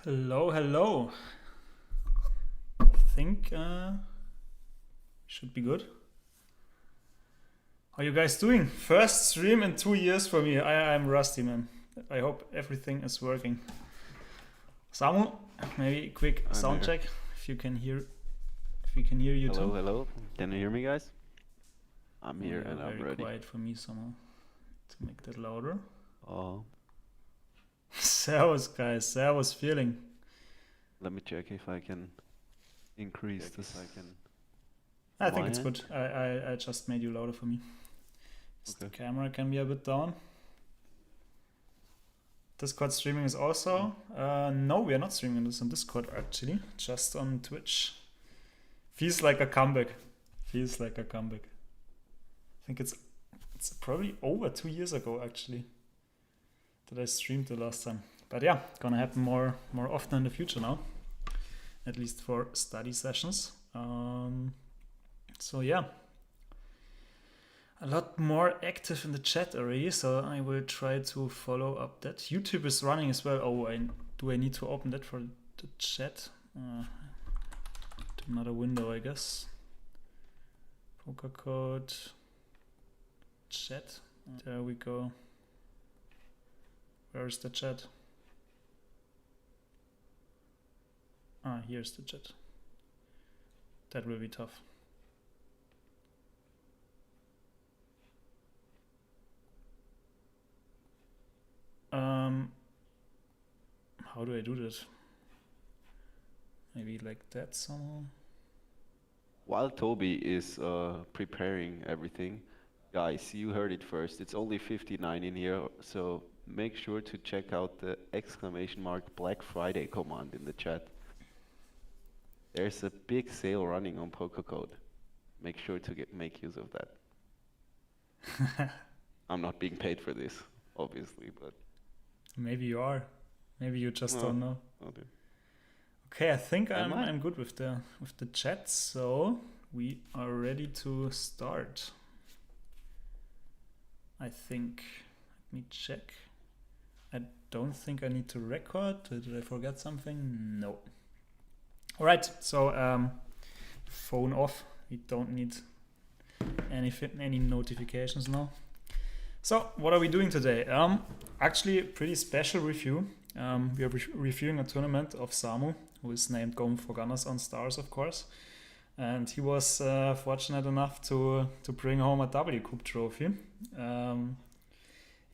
Hello, hello. I think should be good. How you guys doing? First stream in 2 years for me. I'm rusty, man. I hope everything is working. Samu, maybe a quick I'm sound here. check if you can hear. If we can hear you Hello, too. hello. Can you hear me, guys? I'm Oh, here you're and I'm very ready. quiet for me somehow. To make that louder. Oh, Servus, guys. Servus, feeling. let me check if I can increase this. I On think my it's end? good. I just made you louder for me. The Okay. camera can be a bit down. Discord streaming is also. No, we are not streaming this on Discord actually, just on Twitch. Feels like a comeback. Feels like a comeback. I think it's probably over 2 years ago actually that I streamed the last time. But yeah, gonna happen more often in the future now, at least for study sessions. So yeah, a lot more active in the chat already, so I will try to follow up that. YouTube is running as well. Oh, do I need to open that for the chat? Another window, I guess. Pokercode chat. There we go. Where is the chat? Ah, here's the chat. That will be tough. How do I do this? Maybe like that somehow. While Tobi is preparing everything, guys, you heard it first. It's only 59 in here, so make sure to check out the ! Black Friday command in the chat. There's a big sale running on Pokercode. Make sure to make use of that. I'm not being paid for this, obviously, but Maybe you are. Maybe you just no, don't know. okay. Okay, I think Am I? I'm good with the chat, so we are ready to start. I think. Let me check. I don't think I need to record. Did I forget something? No. All right, so phone off. We don't need any notifications now. So what are we doing today? Actually, a pretty special review. We are reviewing a tournament of Samu, who is named Going for Gunners on Stars, of course. And he was fortunate enough to bring home a WCOOP trophy.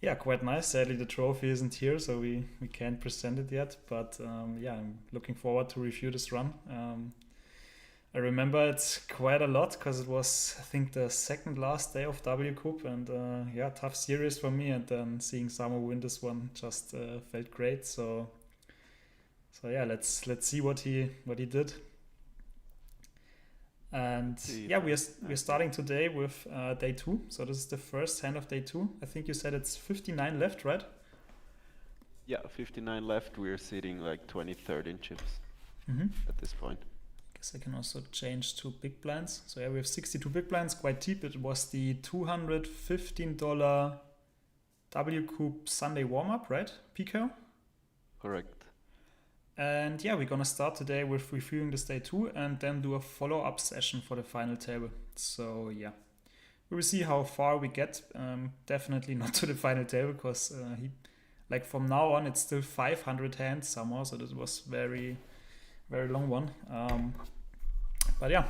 Yeah, quite nice. Sadly, the trophy isn't here, so we can't present it yet. But yeah, I'm looking forward to review this run. I remember it quite a lot because it was, I think, the second last day of WCOOP, and yeah, tough series for me. And then seeing Samu win this one just felt great. So yeah, let's see what he did. And yeah, we're starting today with day 2. So this is the first hand of day 2. I think you said it's 59 left, right? Yeah, 59 left. We're sitting like 23rd in chips Mm-hmm. at this point. Guess I can also change to big blinds. So yeah, we have 62 big blinds, quite deep. It was the $215 WCOOP Sunday warm-up, right? PKO? Correct. And yeah, we're gonna start today with reviewing this day 2 and then do a follow-up session for the final table. So yeah, we will see how far we get. Definitely not to the final table because like from now on it's still 500 hands somehow. So this was very long one. But yeah,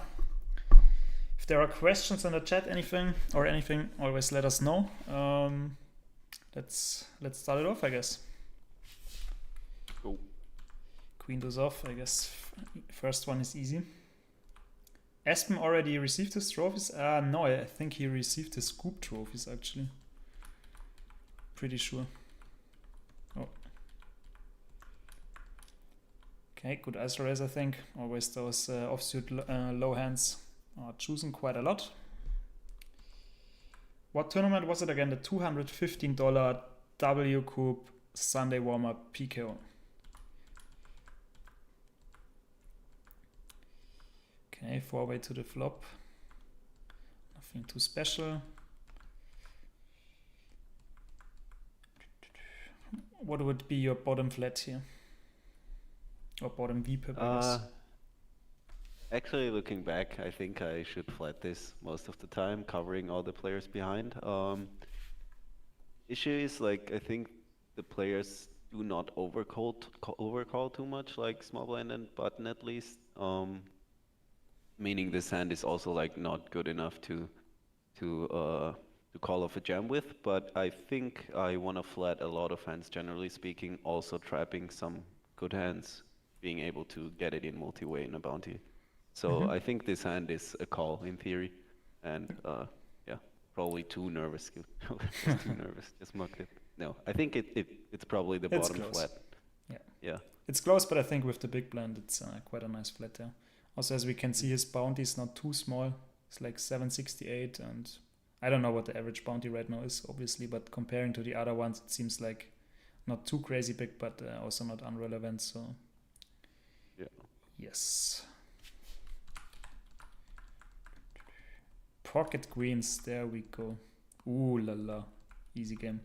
if there are questions in the chat, anything, always let us know. Let's start it off, I guess. Go. Queen goes off. I guess first one is easy. Espen already received his trophies. No, I think he received his scoop trophies actually. Pretty sure. Oh. Okay, good ice raise, I think. Always those offsuit low hands are chosen quite a lot. What tournament was it again? The $215 WCOOP Sunday warm-up PKO. Okay, 4-way to the flop. Nothing too special. What would be your bottom flat here? Or bottom VPIP, I guess. Actually, looking back, I think I should flat this most of the time, covering all the players behind. Issue is like I think the players do not overcall too much, like small blind and button at least. Meaning this hand is also like not good enough to call off a jam with. But I think I want to flat a lot of hands, generally speaking, also trapping some good hands, being able to get it in multi-way in a bounty. So I think this hand is a call in theory, and yeah, probably too nervous. Just too nervous. Just muck it. No, I think it's probably the It's bottom close. flat. Yeah. Yeah. It's close, but I think with the big blind, it's quite a nice flat there. Also, as we can see, his bounty is not too small. It's like 768, and I don't know what the average bounty right now is, obviously, but comparing to the other ones, it seems like not too crazy big, but also not irrelevant. So, Yeah. yes. Pocket queens, there we go. Ooh la la, easy game.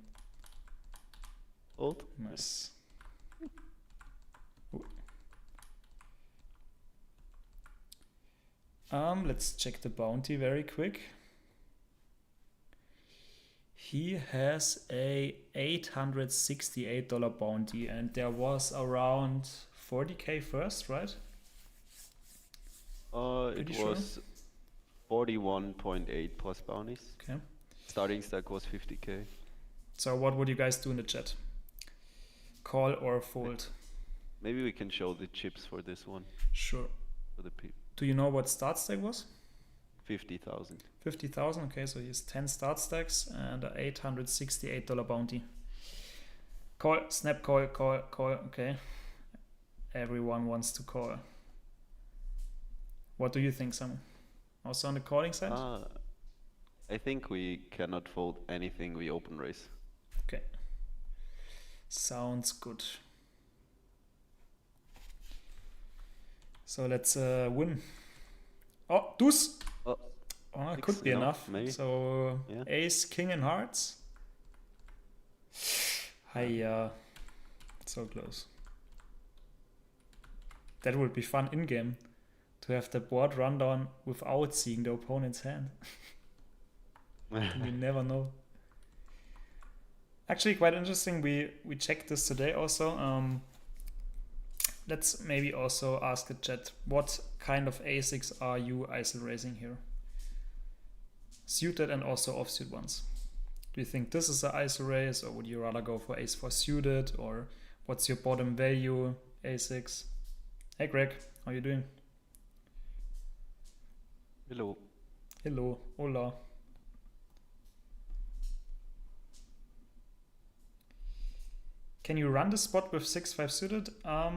Old. Nice. Ooh. Let's check the bounty very quick. He has a $868 bounty, and there was around 40k first, right? It was 41.8 plus bounties. Okay. Starting stack was 50k. So what would you guys do in the chat? Call or fold? Maybe we can show the chips for this one Sure. for the people. Do you know what start stack was? 50,000. 50,000. Okay, so he has 10 start stacks and a $868 bounty. Call, snap, call, call, call. Okay. Everyone wants to call. What do you think, Samu? Also on the calling side? I think we cannot fold anything we open raise. Okay. Sounds good. So let's win. Oh, deuce! Oh, it could be enough. Maybe. So Yeah. ace, king and hearts. Hiya. So close. That would be fun in-game. To have the board run down without seeing the opponent's hand. You never know. Actually, quite interesting. We checked this today also. Let's maybe also ask the chat, what kind of ASICs are you ISO raising here? Suited and also offsuit ones. Do you think this is an ISO raise, or would you rather go for ace-4 suited, or what's your bottom value ASICs? Hey Greg, how are you doing? Hello. Hello, hola. Can you run the spot with 6-5 suited? I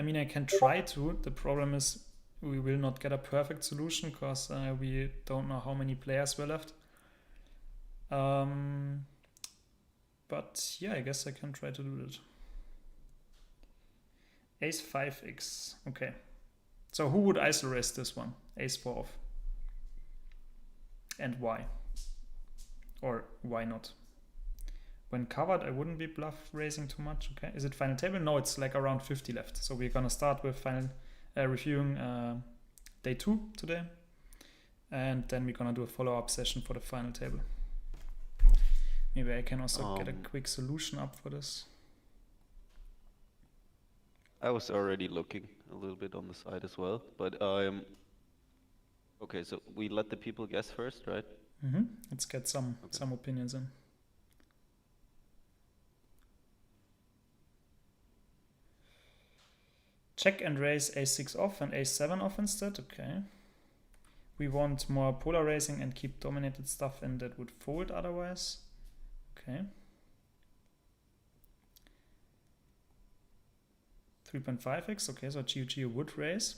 mean, I can try to. The problem is we will not get a perfect solution because we don't know how many players were left. But yeah, I guess I can try to do that. Ace 5x. Okay. So who would ISO raise this one? Ace 4 off. And why? Or why not? When covered, I wouldn't be bluff raising too much. Okay, is it final table? No, it's like around 50 left. So we're gonna start with final reviewing day 2 today, and then we're gonna do a follow-up session for the final table. Maybe I can also get a quick solution up for this. I was already looking a little bit on the side as well, but okay. So we let the people guess first, right? Let's get some opinions in. Check and raise a6 off and a7 off instead. Okay. We want more polarizing and keep dominated stuff, and that would fold otherwise. Okay. 3.5x. Okay, so GOG would raise.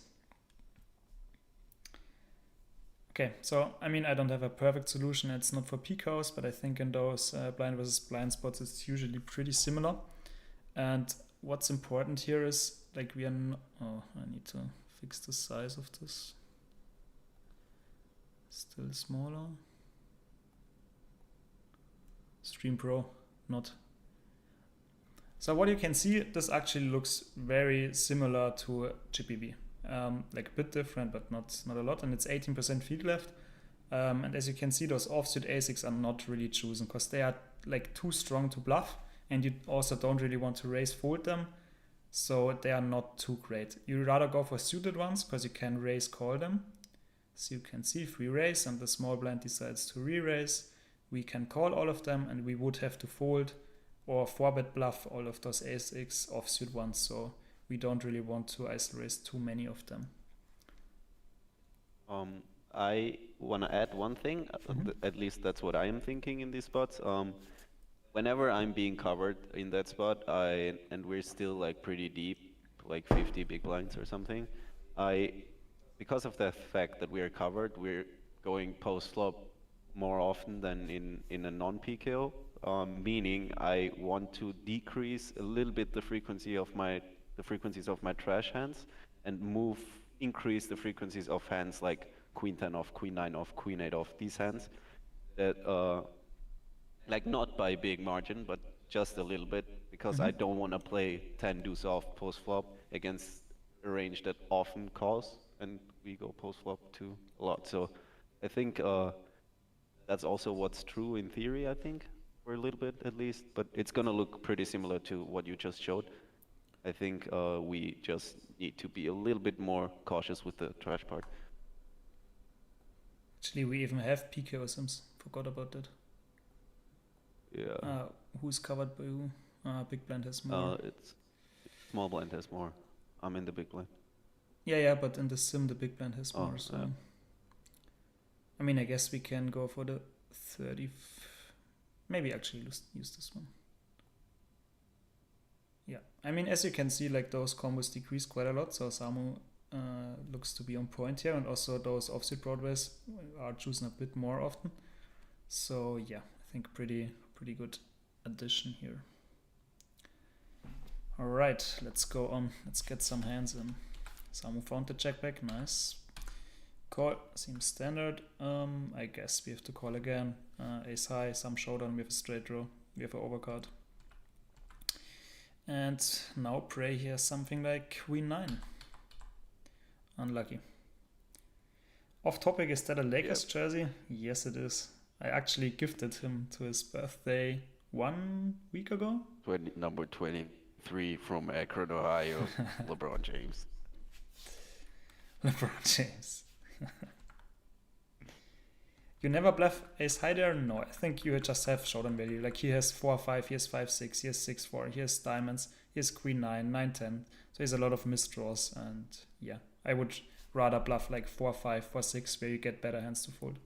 Okay, so I mean, I don't have a perfect solution. It's not for peak house, but I think in those blind versus blind spots, it's usually pretty similar. And what's important here is, like, we are not, oh, I need to fix the size of this. Still smaller. Stream Pro, not. So what you can see, this actually looks very similar to GPV. Like a bit different, but not a lot. And it's 18% field left. And as you can see, those offsuit ASICs are not really chosen because they are like too strong to bluff. And you also don't really want to raise fold them. So they are not too great. You rather go for suited ones because you can raise call them. So you can see if we raise and the small blind decides to re-raise, we can call all of them and we would have to fold or 4-bet bluff all of those ace-x offsuit ones. So we don't really want to ISO raise too many of them. I want to add one thing, at least that's what I am thinking in these spots. Whenever I'm being covered in that spot, and we're still like pretty deep, like 50 big blinds or something, because of the fact that we are covered, we're going post flop more often than in a non-PKO, meaning I want to decrease a little bit the frequencies of my trash hands and increase the frequencies of hands like queen 10 off, queen 9 off, queen 8 off, these hands that like not by big margin, but just a little bit, because I don't want to play 10 deuce off post flop against a range that often calls, and we go post flop too a lot. So I think that's also what's true in theory, I think, for a little bit at least, but it's gonna look pretty similar to what you just showed. I think we just need to be a little bit more cautious with the trash part. Actually, we even have PKO sims. Forgot about that. Yeah. Who's covered by who? Big blind has more. It's small blind has more. I'm in the big blind. Yeah, but in the sim, the big blind has more. So, yeah. I mean, I guess we can go for the 30. Maybe actually use this one. Yeah, I mean, as you can see, like those combos decrease quite a lot. So Samu looks to be on point here, and also those offsuit broadways are chosen a bit more often. So yeah, I think pretty good addition here. All right, let's go on. Let's get some hands in. Samu found the check back. Nice. Call seems standard. I guess we have to call again. Ace high, some showdown. We have a straight draw. We have an overcard. And now pray here something like queen 9. Unlucky. Off topic, is that a Lakers jersey? Yes, it is. I actually gifted him to his birthday 1 week ago. Number 23 from Akron, Ohio, LeBron James. LeBron James. You never bluff ace high there? No, I think you just have showdown value. Like he has 4-5, he has 5-6, he has 6-4, he has diamonds, he has queen 9, 9-10. So he has a lot of misdraws, and yeah, I would rather bluff like 4-5, 4-6, where you get better hands to fold.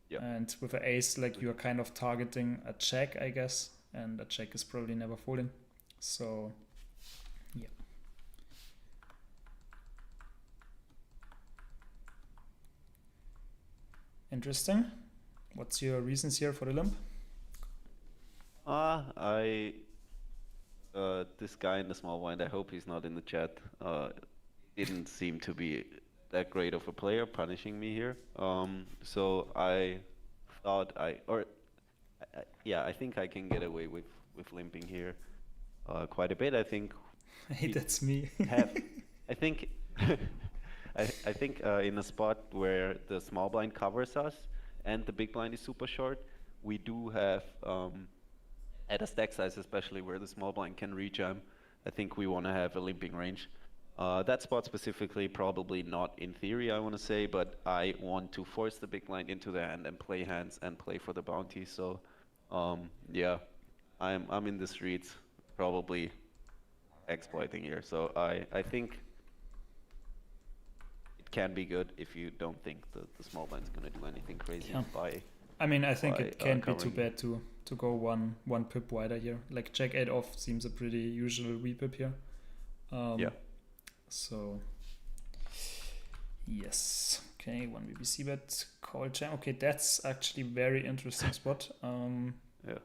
Yeah. And with an ace, like you are kind of targeting a check, I guess, and a check is probably never folding. So yeah. Interesting. What's your reasons here for the limp? This guy in the small blind, I hope he's not in the chat, didn't seem to be that great of a player, punishing me here. So I thought I think I can get away with limping here quite a bit. I think. Hey, that's me. I think in a spot where the small blind covers us and the big blind is super short, we do have at a stack size, especially where the small blind can rejam, I think we want to have a limping range. That spot specifically, probably not in theory, I want to say, but I want to force the big blind into the hand and play hands and play for the bounty. So yeah, I'm in the streets, probably exploiting here. So I think it can be good if you don't think the small blind's going to do anything crazy. Yeah. I mean, I think it can't be too bad to go one pip wider here. Like jack 8 off seems a pretty usual repip here. Yeah. So yes. Okay, 1 BBC bet, call jam. Okay, that's actually very interesting spot. Yeah.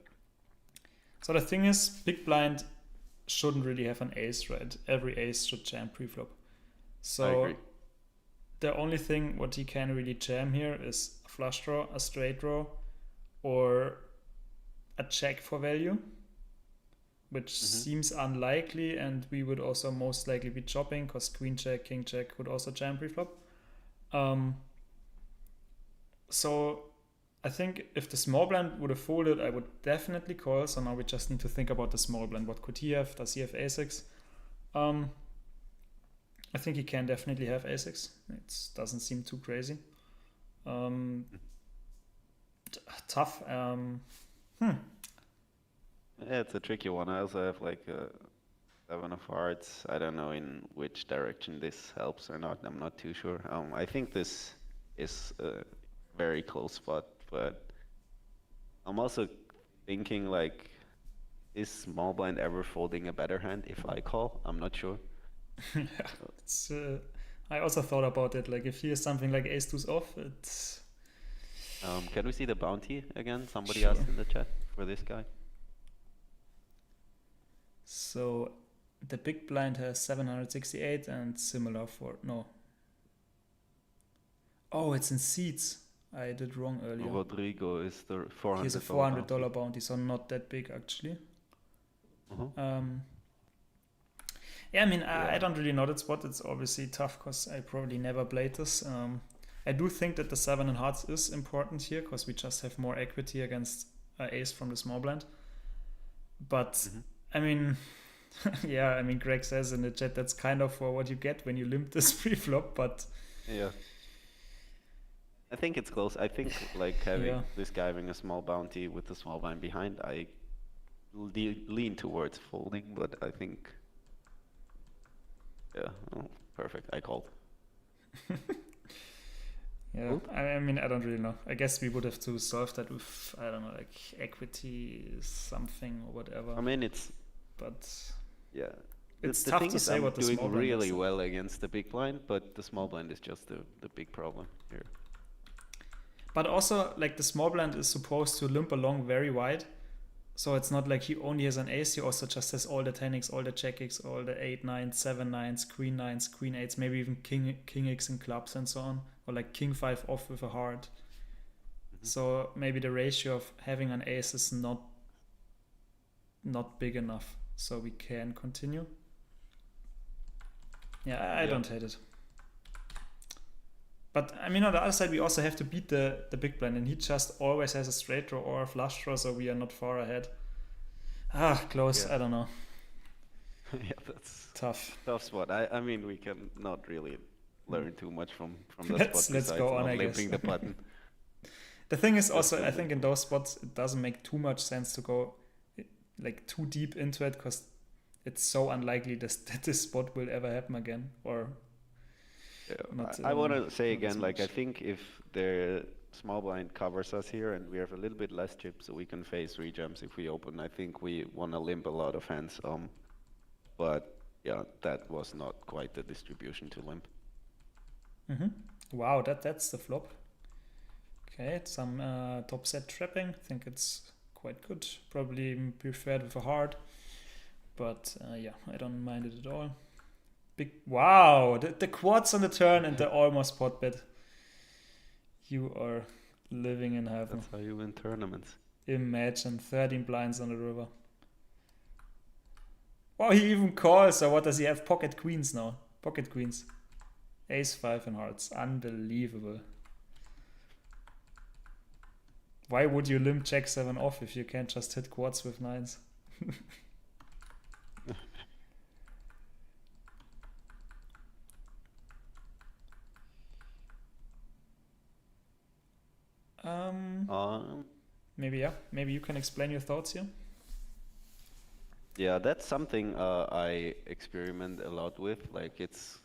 So the thing is, big blind shouldn't really have an ace, right? Every ace should jam preflop. So I agree. The only thing what he can really jam here is a flush draw, a straight draw, or a check for value. which Hmm. seems unlikely, and we would also most likely be chopping because queen check, king check would also jam preflop. Um, so I think if the small blind would have folded, I would definitely call. So now we just need to think about the small blind. What could he have? Does he have a6? Um, I think he can definitely have a6. It doesn't seem too crazy. Um, tough. Hmm. Yeah, it's a tricky one. I also have like a 7 of hearts. I don't know in which direction this helps or not. I'm not too sure. I think this is a very close spot, but I'm also thinking like, is small blind ever folding a better hand if I call? I'm not sure. Yeah, So, it's. I also thought about it. Like if he has something like ace deuce off, it's can we see the bounty again? Somebody sure. asked in the chat for this guy. So the big blind has 768 and similar for no. Oh, it's in seats. I did wrong earlier. Rodrigo is the He has a $400 $400 bounty. bounty, so not that big actually. Uh-huh. Um, yeah, I mean, I Yeah. don't really know that spot. It's obviously tough because I probably never played this. I do think that the 7 in hearts is important here because we just have more equity against ace from the small blind. But Hmm. I mean, yeah, I mean, Greg says in the chat that's kind of for what you get when you limp this pre-flop. But Yeah. I think it's close. I think like yeah, having this guy having a small bounty with the small blind behind, I lean towards folding, but I think, yeah, oh, perfect. I called. yeah. Fold? I mean, I don't really know. I guess we would have to solve that with I don't know, like equity something or whatever. I mean, it's, But yeah. it's The tough thing to is, say I'm what the doing small blind really is. well against the big blind, but the small blind is just the big problem here. But also, like the small blind is supposed to limp along very wide. So it's not like he only has an ace, he also just has all the 10x, all the check x, all the 8 9s, 7 9s, queen 9s, queen 8s, maybe even king x in clubs and so on. Or like king 5 off with a heart. Hmm. So maybe the ratio of having an ace is not big enough. So we can continue. Yeah, I Yeah. don't hate it. But I mean, on the other side, we also have to beat the big blind, and he just always has a straight draw or a flush draw, so we are not far ahead. Close. Yeah. I don't know. Yeah, that's Tough. tough spot. I mean, we can not really learn too much from that spot Let's besides go on, not I guess. limping the button. The thing is Just also, to I think limp in more. those spots, it doesn't make too much sense to go like too deep into it because it's so unlikely that this spot will ever happen again, or Yeah, not I want to say not as again, like I much. think if the small blind covers us here and we have a little bit less chips, so we can face rejams if we open. I think we want to limp a lot of hands. But yeah, that was not quite the distribution to limp. Mm-hmm. Wow, that's the flop. Okay, some top set trapping. I think it's quite good. Probably even preferred with a heart, but yeah, I don't mind it at all. Big wow, the quads on the turn and the almost pot bet. You are living in heaven. That's how you win tournaments. Imagine 13 blinds on the river. Wow, he even calls. So what does he have? Pocket queens now. Pocket queens. Ace 5 in hearts. Unbelievable. Why would you limp Jack 7 off if you can't just hit quads with nines? Um, Um, maybe, yeah. Maybe you can explain your thoughts here. yeah, that's something I experiment a lot with. Like it's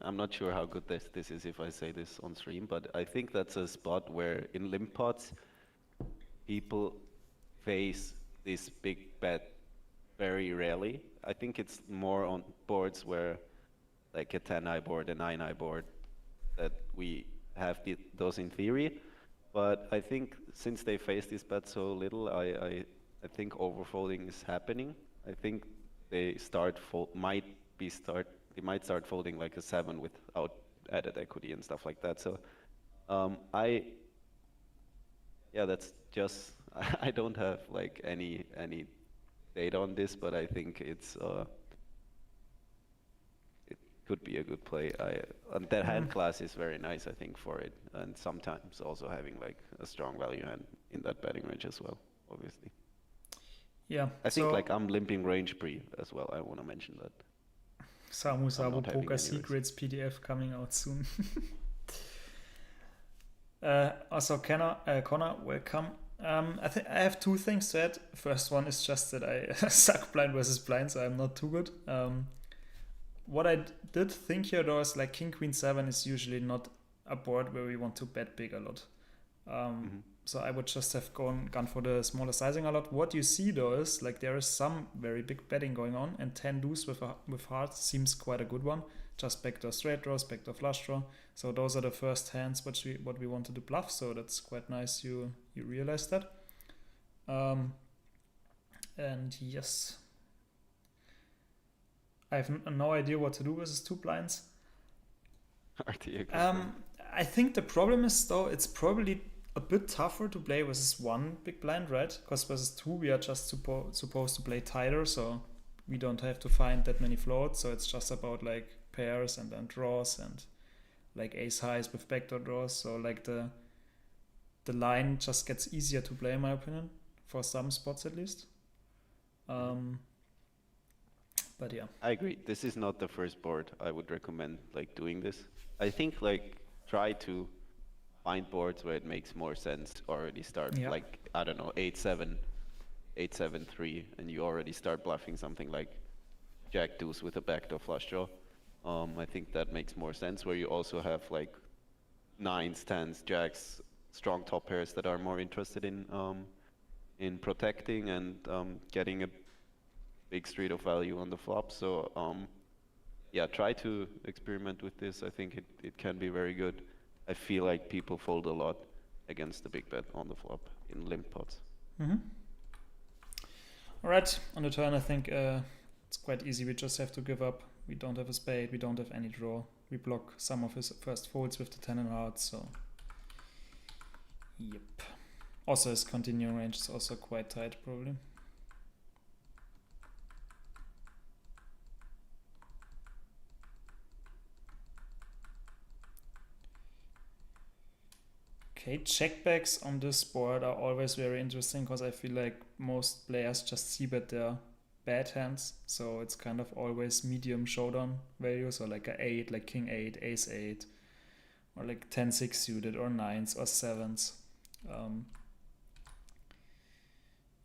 I'm not sure how good this is if I say this on stream, but I think that's a spot where in limp pots people face this big bet very rarely. I think it's more on boards where like a 10-eye board, a 9-eye board, that we have those in theory. But I think since they face this bet so little, I think overfolding is happening. I think they they might start folding like a 7 without added equity and stuff like that. So I yeah, that's just I don't have like any data on this, but I think it could be a good play. And that hand class is very nice, I think, for it, and sometimes also having like a strong value hand in that betting range as well, obviously. Yeah. I think like I'm limping range pre as well. I want to mention that. Samu Poker Secrets PDF coming out soon. Also, Connor, welcome. I have two things to add. First one is just that I suck blind versus blind, so I'm not too good. What I did think here though is like King Queen 7 is usually not a board where we want to bet big a lot. So I would just have gone for the smaller sizing a lot. What you see though is like there is some very big betting going on, and 10 deuce with hearts seems quite a good one. Just backdoor straight draws, backdoor flush draw. So those are the first hands what we wanted to bluff. So that's quite nice. You realize that. And yes, I have no idea what to do versus two blinds. I think the problem is though it's probably a bit tougher to play versus one big blind, right? Because versus two we are just supposed to play tighter, so we don't have to find that many floats. So it's just about like pairs and then draws and like ace highs with backdoor draws. So like the line just gets easier to play in my opinion, for some spots at least. But yeah, I agree. This is not the first board I would recommend like doing this. I think like try to find boards where it makes more sense. Already start like, I don't know, 8-7, 8-7-3, and you already start bluffing something like Jack deuce with a backdoor flush draw. I think that makes more sense, where you also have like 9s, 10s, jacks, strong top pairs that are more interested in protecting and getting a big street of value on the flop. So yeah, try to experiment with this. I think it can be very good. I feel like people fold a lot against the big bet on the flop in limp pots. All right, on the turn I think it's quite easy. We just have to give up. We don't have a spade, we don't have any draw. We block some of his first folds with the 10 and hearts, so yep. Also his continuing range is also quite tight probably. Okay, checkbacks on this board are always very interesting because I feel like most players just see bet their bad hands, so it's kind of always medium showdown value, so like a 8, like king 8, ace 8, or like 10-6 suited, or 9s or 7s.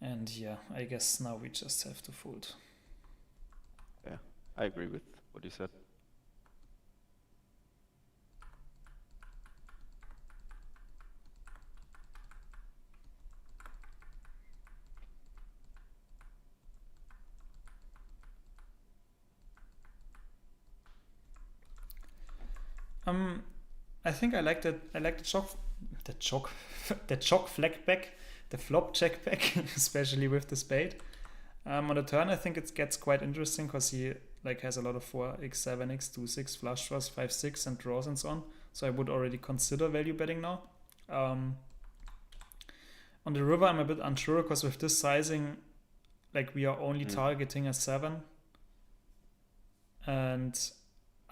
And yeah, I guess now we just have to fold. Yeah, I agree with what you said. I think I like the chalk flag back, the flop check back, especially with the spade. On the turn, I think it gets quite interesting because he like has a lot of 4x, 7x, 2-6 flush draws, 5-6 and draws and so on. So I would already consider value betting now. On the river, I'm a bit unsure because with this sizing, like we are only targeting a 7, and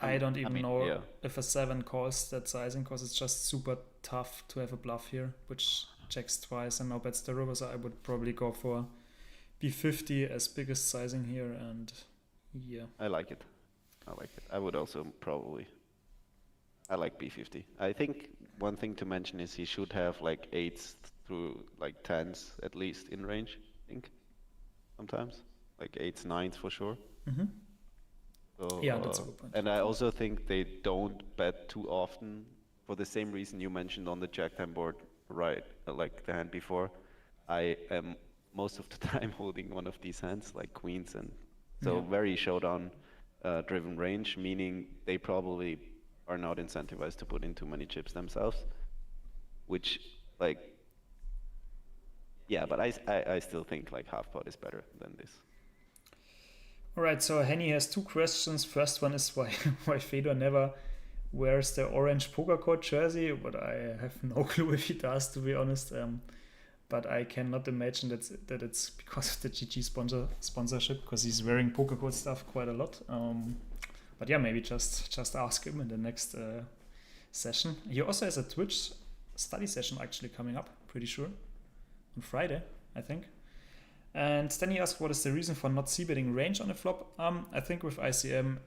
I don't even know if a 7 calls that sizing because it's just super tough to have a bluff here, which checks twice and now bets the river. So I would probably go for B50 as biggest sizing here, and yeah. I like it. I would also probably. I like B50. I think one thing to mention is he should have like 8s through like 10s at least in range, I think. Sometimes. Like 8s, 9s for sure. So, yeah, that's a good point. And I also think they don't bet too often for the same reason you mentioned on the Jack 10 board, right? Like the hand before. I am most of the time holding one of these hands, like queens, and so very showdown driven range, meaning they probably are not incentivized to put in too many chips themselves, which like, yeah, but I still think like half pot is better than this. All right, so Henny has two questions. First one is why Fedor never wears the orange Pokercode jersey, but I have no clue if he does, to be honest. but I cannot imagine that it's because of the GG sponsorship, because he's wearing Pokercode stuff quite a lot. But yeah, maybe just ask him in the next session. He also has a Twitch study session actually coming up, pretty sure, on Friday, I think. And then he asked, what is the reason for not c-betting range on a flop? I think with ICM,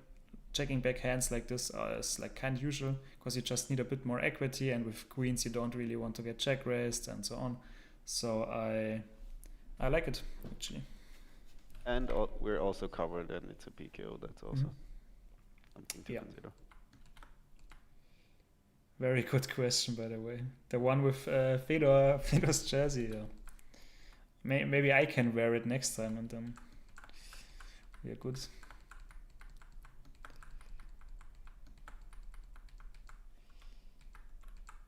checking back hands like this is like kind of usual, because you just need a bit more equity, and with queens you don't really want to get check raised and so on. So I like it, actually. And we're also covered, and it's a PKO. That's also something to consider. Very good question, by the way. The one with Fedor's jersey. Maybe I can wear it next time, and then we are good.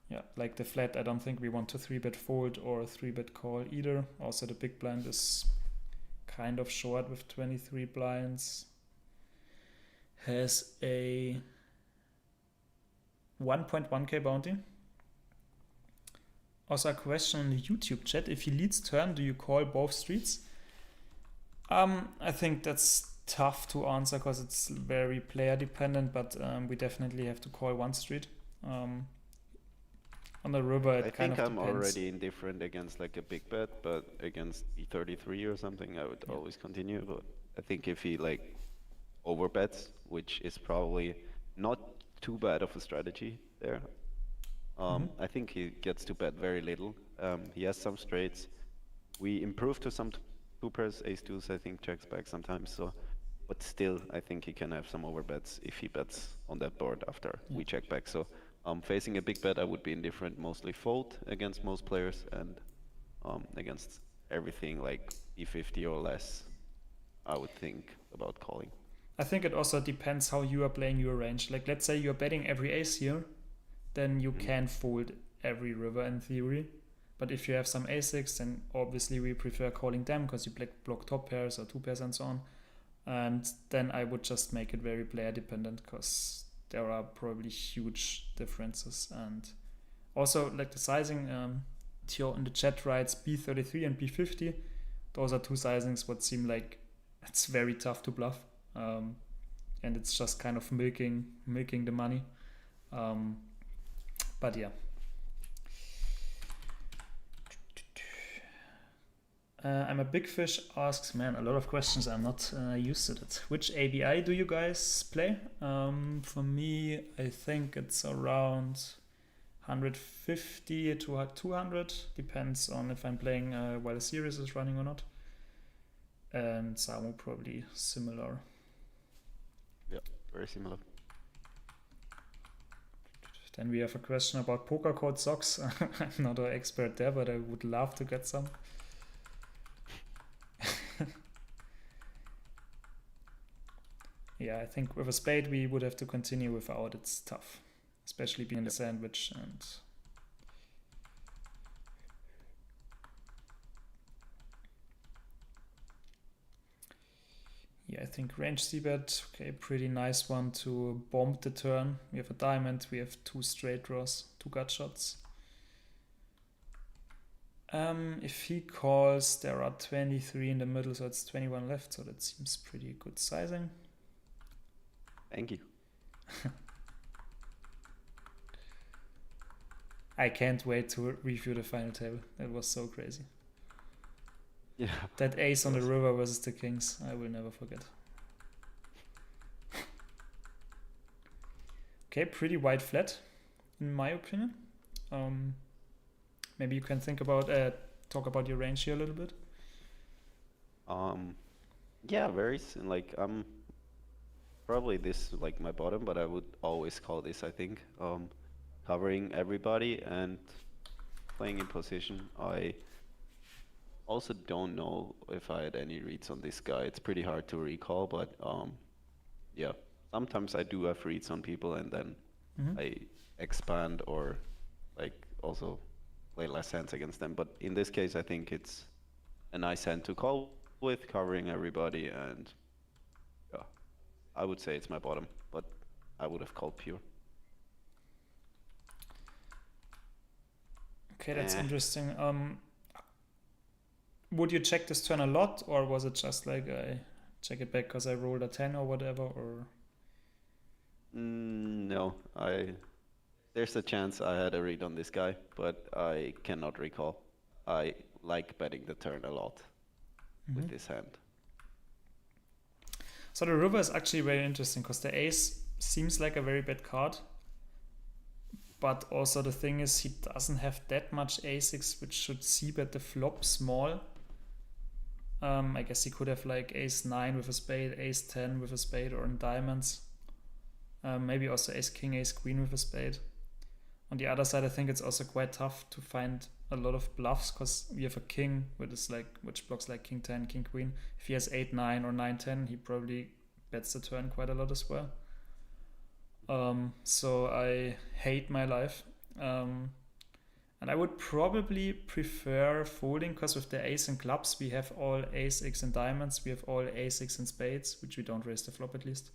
Yeah, like the flat, I don't think we want to 3-bet fold or 3-bet call either. Also, the big blind is kind of short with 23 blinds. Has a 1.1k bounty. Also a question in the YouTube chat. If he leads turn, do you call both streets? I think that's tough to answer because it's very player dependent, but we definitely have to call one street. On the river, it kind of depends. I think I'm already indifferent against like a big bet, but against E33 or something, I would always continue. But I think if he like overbets, which is probably not too bad of a strategy there, I think he gets to bet very little. He has some straights. We improve to some two pairs, ace deuce, I think checks back sometimes. So, but still, I think he can have some overbets if he bets on that board after we check back. So, facing a big bet, I would be indifferent, mostly fold against most players, and against everything like E50 or less, I would think about calling. I think it also depends how you are playing your range. Like, let's say you're betting every ace here, then you can fold every river in theory. But if you have some a6, then obviously we prefer calling them because you block top pairs or two pairs and so on. And then I would just make it very player dependent because there are probably huge differences. And also, like the sizing, Theo in the chat writes B33 and B50. Those are two sizings what seem like it's very tough to bluff. And it's just kind of milking the money. But yeah. I'm a big fish asks, man, a lot of questions. I'm not used to that. Which ABI do you guys play? For me, I think it's around 150 to 200. Depends on if I'm playing while the series is running or not. And Samu probably similar. Yeah, very similar. Then we have a question about Pokercode socks. I'm not an expert there, but I would love to get some. Yeah, I think with a spade we would have to continue without. It's tough, especially being the sandwich. And yeah, I think range c-bet, okay, pretty nice one to bomb the turn. We have a diamond, we have two straight draws, two gut shots. If he calls, there are 23 in the middle, so it's 21 left, so that seems pretty good sizing. Thank you. I can't wait to review the final table. That was so crazy. Yeah. That ace on the river versus the kings, I will never forget. Okay, pretty wide flat, in my opinion. Maybe you can think about talk about your range here a little bit. Yeah, varies. And like probably this like my bottom, but I would always call this, I think, covering everybody and playing in position. I also don't know if I had any reads on this guy. It's pretty hard to recall, but yeah, sometimes I do have reads on people and then I expand or like also play less hands against them. But in this case, I think it's a nice hand to call with, covering everybody, and yeah, I would say it's my bottom, but I would have called pure. Okay, that's interesting. would you check this turn a lot, or was it just like I check it back because I rolled a 10 or whatever? Or No, there's a chance I had a read on this guy, but I cannot recall. I like betting the turn a lot with this hand. So the river is actually very interesting because the ace seems like a very bad card. But also the thing is he doesn't have that much a6, which should c-bet the flop small. I guess he could have like ace-9 with a spade, ace-10 with a spade, or in diamonds. Maybe also ace-king, ace-queen with a spade. On the other side, I think it's also quite tough to find a lot of bluffs because we have a king which blocks like king-10, king-queen. If he has 8-9 or 9-10, he probably bets the turn quite a lot as well. So I hate my life. And I would probably prefer folding because with the ace and clubs, we have all ace-x and diamonds. We have all ace-x and spades, which we don't raise the flop at least.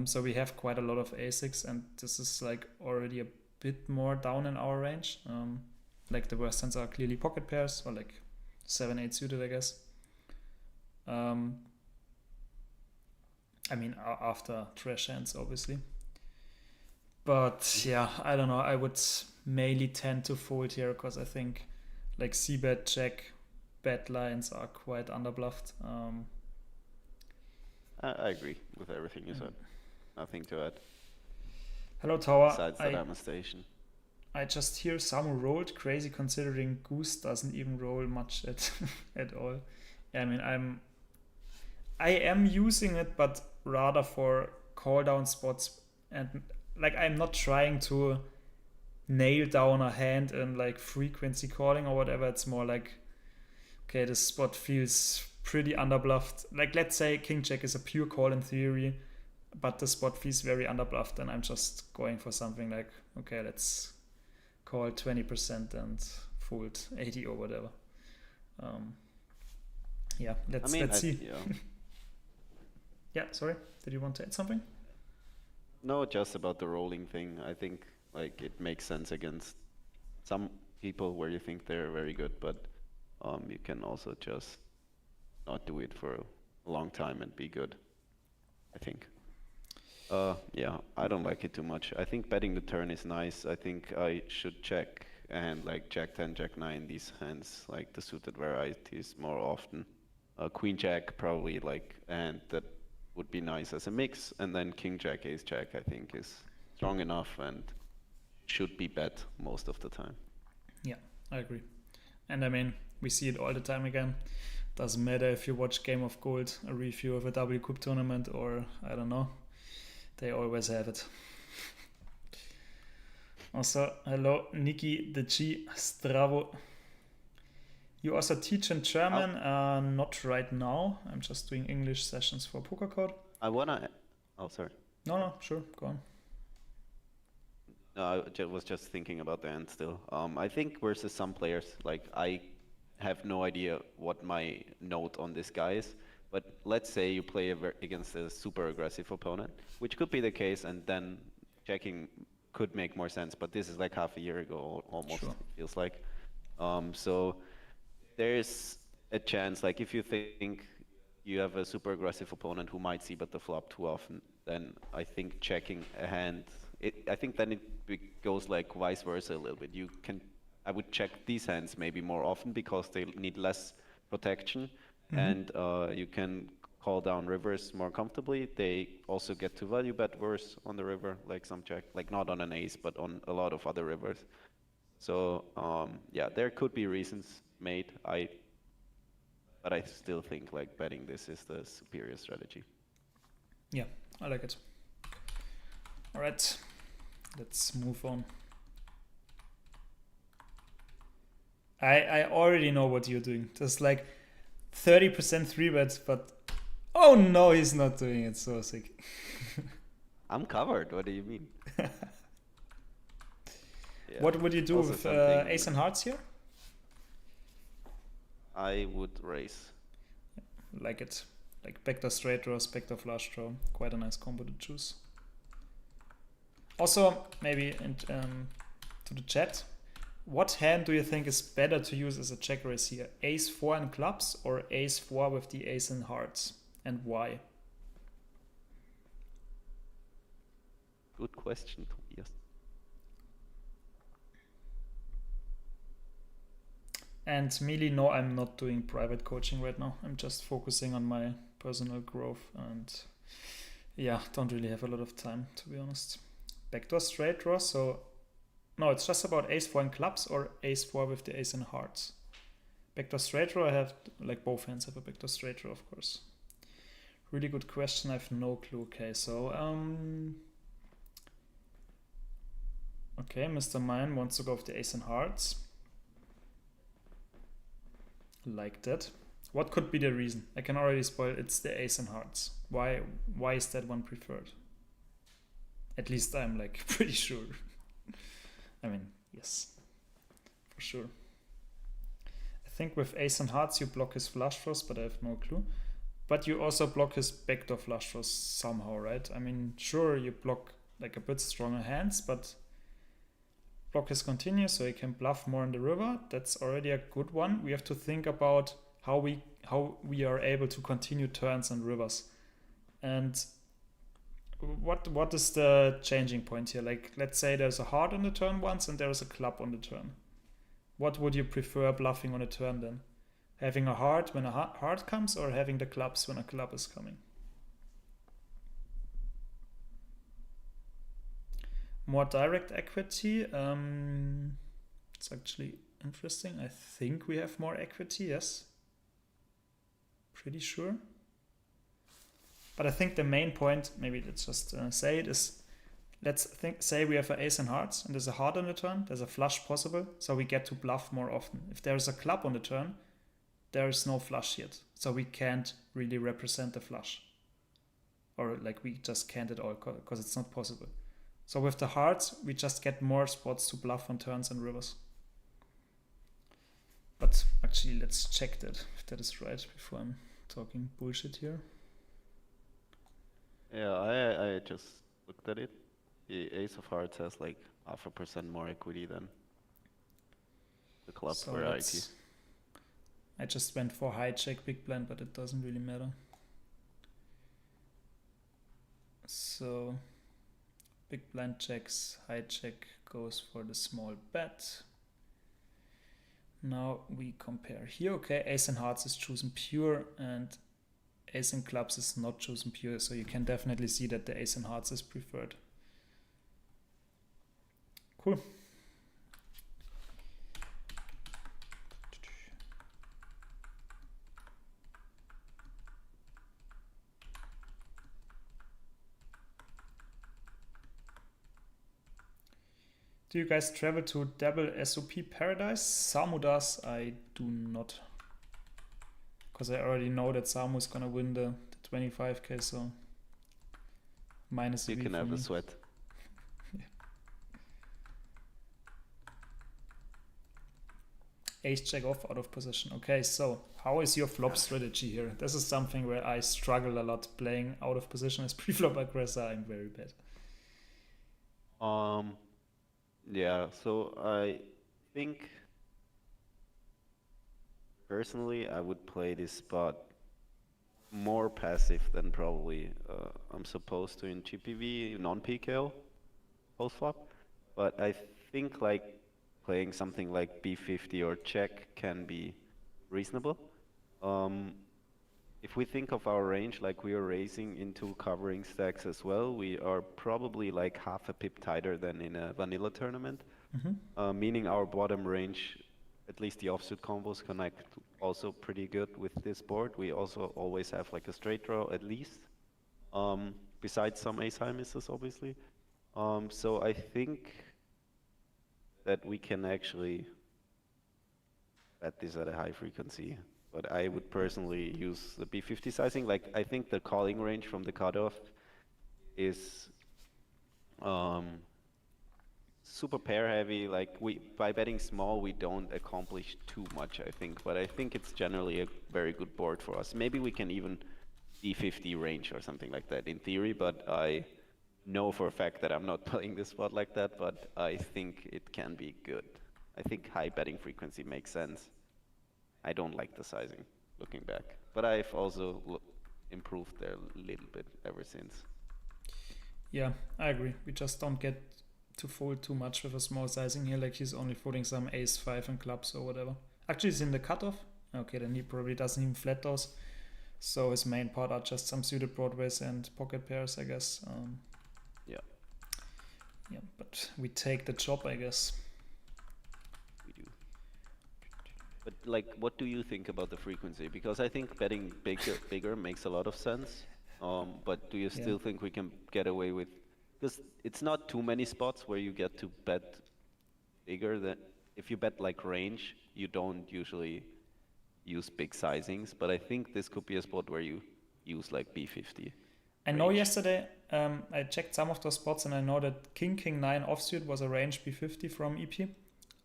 So we have quite a lot of ace-x, and this is like already a bit more down in our range. Like the worst hands are clearly pocket pairs, or like 7-8 suited, I guess. I mean, after trash hands, obviously. But yeah, I don't know. I would mainly tend to fold here because I think like c-bet, check, bet lines are quite underbluffed. I agree with everything you said. Nothing to add. Hello, Tower. Besides that I'm a station. I just hear Samu rolled crazy considering Goose doesn't even roll much at all. Yeah, I mean, I am using it, but rather for call down spots, and like I'm not trying to nail down a hand and like frequency calling or whatever. It's more like, okay, this spot feels pretty underbluffed. Like let's say king check is a pure call in theory, but the spot feels very underbluffed, and I'm just going for something like, okay, let's call 20% and fold 80 or whatever. Yeah, let's see. Yeah. Yeah, sorry. Did you want to add something? No, just about the rolling thing. I think like it makes sense against some people where you think they're very good, but you can also just not do it for a long time and be good, I think. Yeah, I don't like it too much. I think betting the turn is nice. I think I should check a hand like Jack 10, Jack 9, these hands, like the suited varieties more often. Queen Jack probably like a hand that would be nice as a mix, and then King Jack, Ace Jack I think is strong enough and should be bet most of the time. Yeah, I agree. And I mean, we see it all the time again. Doesn't matter if you watch Game of Gold, a review of a WCOOP tournament, or I don't know. They always have it. Also, hello, Niki the G Stravo. You also teach in German? Not right now. I'm just doing English sessions for Pokercode. Oh, sorry. No, sure, go on. No, I was just thinking about the end still. I think versus some players, like I have no idea what my note on this guy is. But let's say you play against a super aggressive opponent, which could be the case, and then checking could make more sense. But this is like half a year ago, almost, Sure. It feels like. So there's a chance, like if you think you have a super aggressive opponent who might c-bet the flop too often, then I think checking a hand, I think then it goes like vice versa a little bit. I would check these hands maybe more often because they need less protection. And you can call down rivers more comfortably. They also get to value bet worse on the river, like some check, like not on an ace, but on a lot of other rivers. So yeah, there could be reasons made. But I still think like betting this is the superior strategy. Yeah, I like it. All right, let's move on. I already know what you're doing. Just like 30% 3-bet, but oh no, he's not doing it. So sick. I'm covered. What do you mean? Yeah. What would you do Also with ace and hearts here? I would raise. Like it. Like backdoor straight draw, backdoor flush draw. Quite a nice combo to choose. Also, maybe to the chat. What hand do you think is better to use as a check raise here? Ace 4 in clubs or Ace 4 with the ace in hearts? And why? Good question, Tobias. And Mealy, no, I'm not doing private coaching right now. I'm just focusing on my personal growth and yeah, don't really have a lot of time, to be honest. Backdoor straight draw, so no, it's just about ace 4 in clubs or ace 4 with the ace in hearts. Backdoor straight draw, I have, like both hands have a backdoor straight draw, of course. Really good question, I have no clue. Okay, so, okay, Mr. Mine wants to go with the ace in hearts. Like that. What could be the reason? I can already spoil, it's the ace in hearts. Why is that one preferred? At least I'm like pretty sure. I mean, yes, for sure. I think with ace in hearts you block his flush draws, but I have no clue. But you also block his backdoor flush draws somehow, right? I mean, sure, you block like a bit stronger hands, but block his continuous so he can bluff more in the river. That's already a good one. We have to think about how we are able to continue turns and rivers. And what is the changing point here? Like, let's say there's a heart on the turn once and there's a club on the turn. What would you prefer bluffing on a turn then? Having a heart when a heart comes or having the clubs when a club is coming? More direct equity. It's actually interesting. I think we have more equity, yes. Pretty sure. But I think the main point, maybe let's just say it, is say we have an ace in hearts and there's a heart on the turn, there's a flush possible, so we get to bluff more often. If there's a club on the turn, there is no flush yet, so we can't really represent the flush. Or like we just can't at all because it's not possible. So with the hearts, we just get more spots to bluff on turns and rivers. But actually, let's check that, if that is right, before I'm talking bullshit here. Yeah, I just looked at it. The ace of hearts has like 0.5% more equity than the club variety. I just went for high check big blind, but it doesn't really matter. So big blind checks, high check goes for the small bet. Now we compare here. Okay, ace in hearts is chosen pure and ace in clubs is not chosen pure, so you can definitely see that the ace in hearts is preferred. Cool. Do you guys travel to WCOOP Paradise? Samu does, I do not. Because I already know that Samu is gonna win the 25k, so minus a You V can for have me. a sweat. Yeah. Ace check off out of position. Okay, so how is your flop strategy here? This is something where I struggle a lot playing out of position as pre-flop aggressor. I'm very bad. Yeah, so I think personally I would play this spot more passive than probably I'm supposed to in GPV, non-PKO post-flop. But I think like playing something like B50 or check can be reasonable. If we think of our range, like we are raising into covering stacks as well, we are probably like half a pip tighter than in a vanilla tournament. Meaning our bottom range, at least the offsuit combos connect also pretty good with this board. We also always have like a straight draw at least, besides some ace high misses obviously. So I think that we can actually bet this at a high frequency. But I would personally use the B50 sizing. Like I think the calling range from the cutoff is super pair heavy. Like by betting small we don't accomplish too much, I think. But I think it's generally a very good board for us. Maybe we can even D50 range or something like that in theory, but I know for a fact that I'm not playing this spot like that, but I think it can be good. I think high betting frequency makes sense. I don't like the sizing, looking back. But I've also improved there a little bit ever since. Yeah, I agree. We just don't get to fold too much with a small sizing here. Like he's only folding some ace 5 and clubs or whatever. Actually, he's in the cutoff. Okay, then he probably doesn't even flat those. So his main part are just some suited broadways and pocket pairs, I guess. Yeah. Yeah, but we take the job, I guess. We do. But like, what do you think about the frequency? Because I think betting bigger makes a lot of sense. But do you still think we can get away with? Because it's not too many spots where you get to bet bigger than if you bet like range, you don't usually use big sizings. But I think this could be a spot where you use like B50. I know yesterday I checked some of those spots and I know that King 9 offsuit was a range B50 from EP.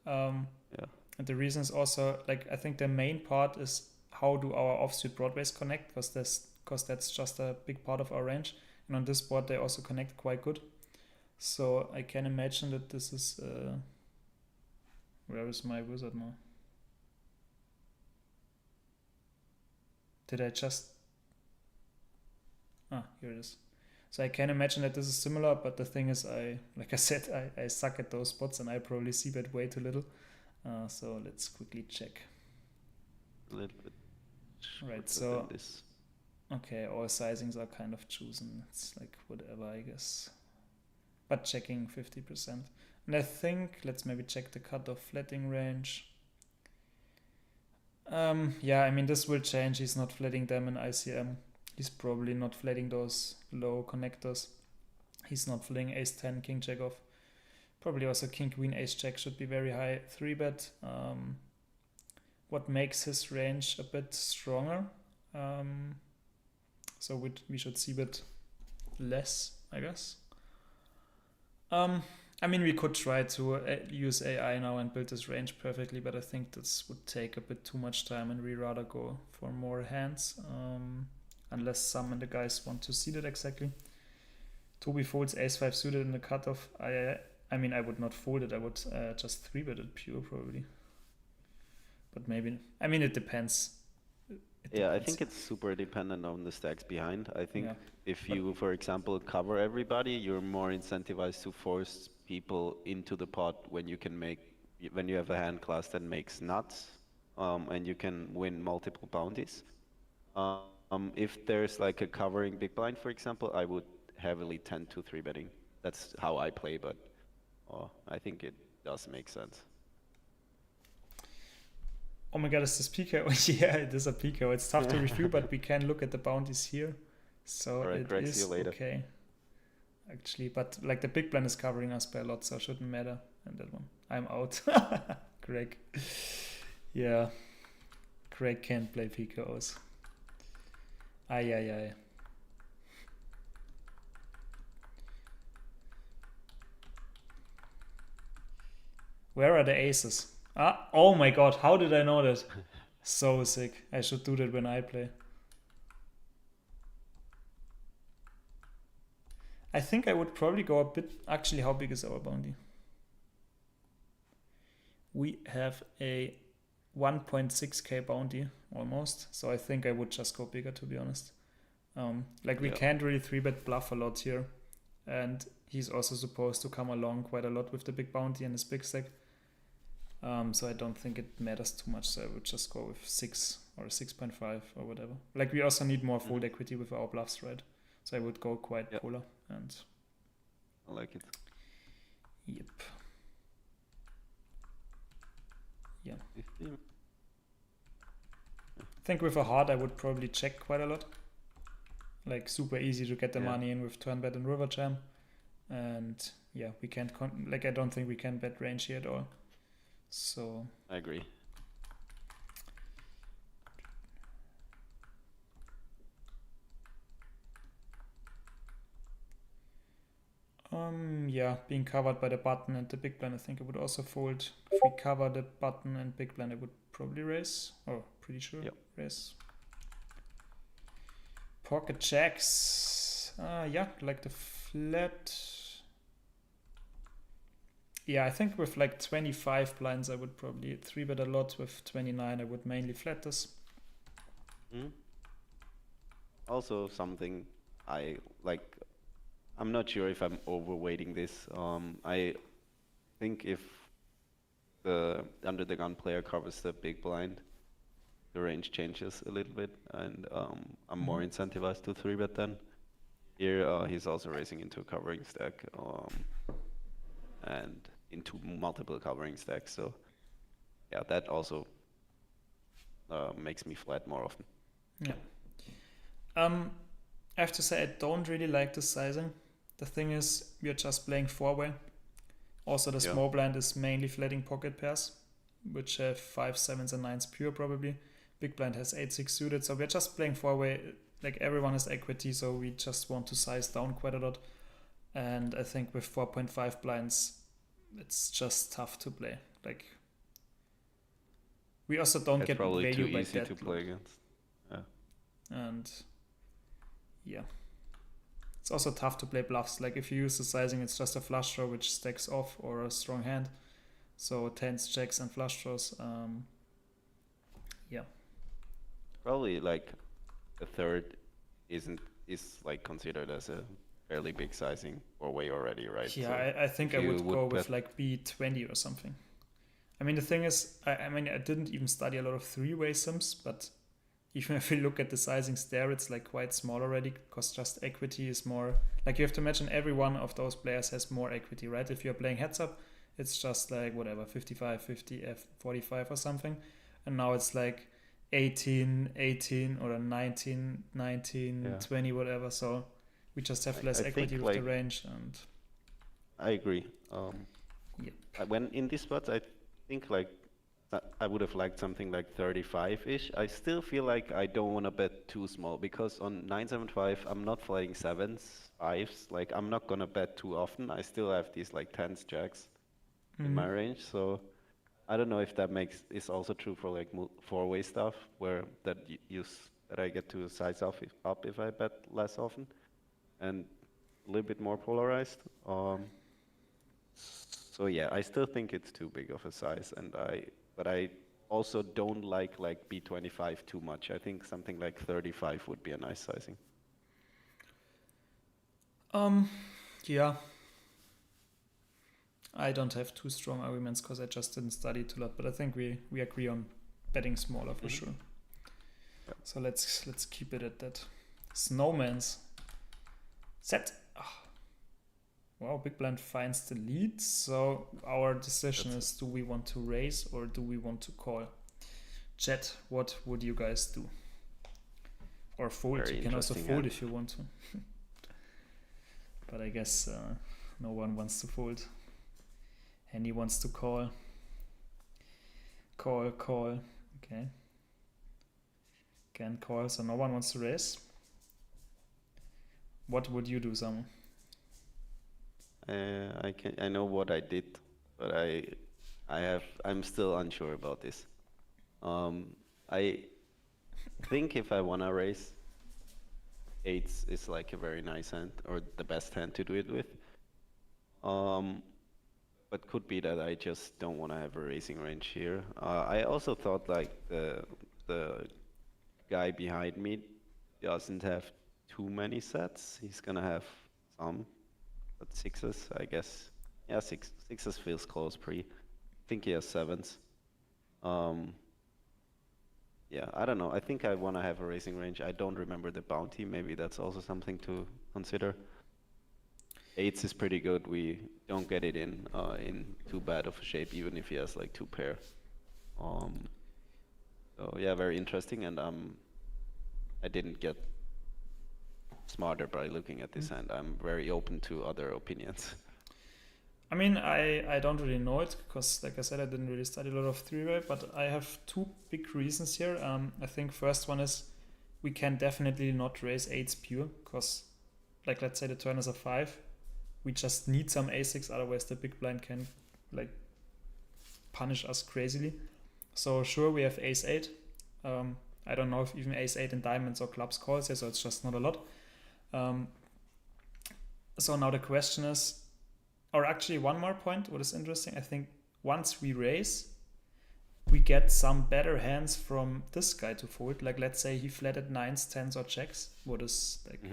Yeah. And the reason is also like I think the main part is how do our offsuit broadways connect because that's just a big part of our range. And on this board they also connect quite good. So I can imagine that this is where is my wizard now? Did I just here it is. So I can imagine that this is similar, but the thing is like I said, I suck at those spots and I probably see bet way too little. So let's quickly check. A little bit. Right, so okay, all sizings are kind of chosen. It's like whatever, I guess. But checking 50%. And I think let's maybe check the cutoff flatting range. Yeah, I mean this will change. He's not flatting them in ICM. He's probably not flatting those low connectors. He's not flatting ace 10, king jack off. Probably also king queen ace jack should be very high 3-bet. What makes his range a bit stronger? So we should see bet less, I guess. I mean, we could try to use AI now and build this range perfectly, but I think this would take a bit too much time and we rather go for more hands. Unless some and the guys want to see that exactly. Tobi folds ace 5 suited in the cutoff. I mean, I would not fold it. I would just 3-bet it pure probably. But maybe, I mean, it depends. I think it's super dependent on the stacks behind. I think if you, for example, cover everybody, you're more incentivized to force people into the pot when you have a hand class that makes nuts, and you can win multiple bounties. If there's like a covering big blind, for example, I would heavily tend to 3-betting. That's how I play, but I think it does make sense. Oh my god, is this PKO? Yeah, it is a PKO. It's tough to review, but we can look at the bounties here. So right, it Greg, is see you later. Okay. Actually, but like the big blind is covering us by a lot, so it shouldn't matter. And that one. I'm out. Greg. Yeah. Greg can't play PKOs. Ay. Where are the aces? Oh my god, how did I know that? So sick. I should do that when I play. I think I would probably go a bit... Actually, how big is our bounty? We have a 1.6k bounty, almost. So I think I would just go bigger, to be honest. We can't really 3-bet bluff a lot here. And he's also supposed to come along quite a lot with the big bounty and his big stack. So I don't think it matters too much. So I would just go with 6 or 6.5 or whatever. Like we also need more fold equity with our bluffs, right? So I would go quite polar. And I like it. Yep. Yeah. 15. I think with a heart I would probably check quite a lot. Like super easy to get the money in with turn bet and river jam. And yeah, we can't I don't think we can bet range here at all. So I agree. Yeah, being covered by the button and the big blind, I think I would also fold. If we cover the button and big blind, I would probably raise. Oh, pretty sure. Raise. Pocket jacks. Yeah, like the flat. Yeah, I think with like 25 blinds, I would probably 3-bet a lot. With 29, I would mainly flat this. Also, something I like. I'm not sure if I'm overweighting this. I think if the under the gun player covers the big blind, the range changes a little bit, and I'm more incentivized to 3-bet then. Here, he's also racing into a covering stack, and into multiple covering stacks. So, yeah, that also makes me flat more often. Yeah. I have to say I don't really like the sizing. The thing is, we are just playing 4-way. Also, the small blind is mainly flatting pocket pairs, which have 5, 7s, and 9s pure probably. Big blind has 8, 6 suited, so we're just playing 4-way. Like everyone has equity, so we just want to size down quite a lot. And I think with 4.5 blinds, it's just tough to play. Like we also don't get probably value too by easy that to play against. And yeah, it's also tough to play bluffs. Like if you use the sizing, it's just a flush draw which stacks off or a strong hand. So 10s, jacks, and flush draws. Yeah. Probably like a third is like considered as a fairly big sizing or way already, right? Yeah, So I think I you would go with bet- like B20 or something. I mean, the thing is, I mean, I didn't even study a lot of 3-way sims, but even if you look at the sizings there, it's like quite small already because just equity is more, like you have to imagine every one of those players has more equity, right? If you're playing heads up, it's just like whatever, 55, 50, F45 or something. And now it's like 18, 18 or 19, 19, 20, whatever. So we just have less equity with the range. And I agree. When in these spots, I think like I would have liked something like 35-ish. I still feel like I don't want to bet too small because on 975 I'm not flying 7s, 5s. Like I'm not gonna bet too often. I still have these like 10s, jacks in my range. So I don't know if that is also true for like 4-way stuff where that I get to size up if I bet less often and a little bit more polarized. So yeah, I still think it's too big of a size, but I also don't like B25 too much. I think something like 35 would be a nice sizing. Yeah. I don't have too strong arguments because I just didn't study it a lot, but I think we agree on betting smaller for sure. Yeah. So let's keep it at that. Snowman's set. Wow, big blind finds the lead. So our decision is: do we want to raise or do we want to call? Chat, what would you guys do? Or fold? You can also fold if you want to. But I guess no one wants to fold. And he wants to call. Call. Okay. Can call, so no one wants to raise. What would you do, Samu? I know what I did, but I'm still unsure about this. I think if I wanna raise, 8s is like a very nice hand or the best hand to do it with. But could be that I just don't want to have a raising range here. I also thought like the guy behind me doesn't have too many sets. He's gonna have some, but 6s, I guess. Yeah, 6s feels close pre. I think he has 7s. Yeah, I don't know. I think I want to have a raising range. I don't remember the bounty. Maybe that's also something to consider. 8s is pretty good. We don't get it in too bad of a shape, even if he has like 2 pair. So yeah, very interesting. And I didn't get smarter by looking at this hand. I'm very open to other opinions. I mean, I don't really know it because, like I said, I didn't really study a lot of 3-way, but I have 2 big reasons here. I think first one is we can definitely not raise 8s pure because, like, let's say the turn is a 5. We just need some a6, otherwise the big blind can like punish us crazily. So sure, we have ace-8. I don't know if even ace-8 in diamonds or clubs calls here, so it's just not a lot. So now the question is, Or actually, one more point. What is interesting, I think once we raise, we get some better hands from this guy to fold. Like, let's say he flatted 9s, 10s, or checks. What is like,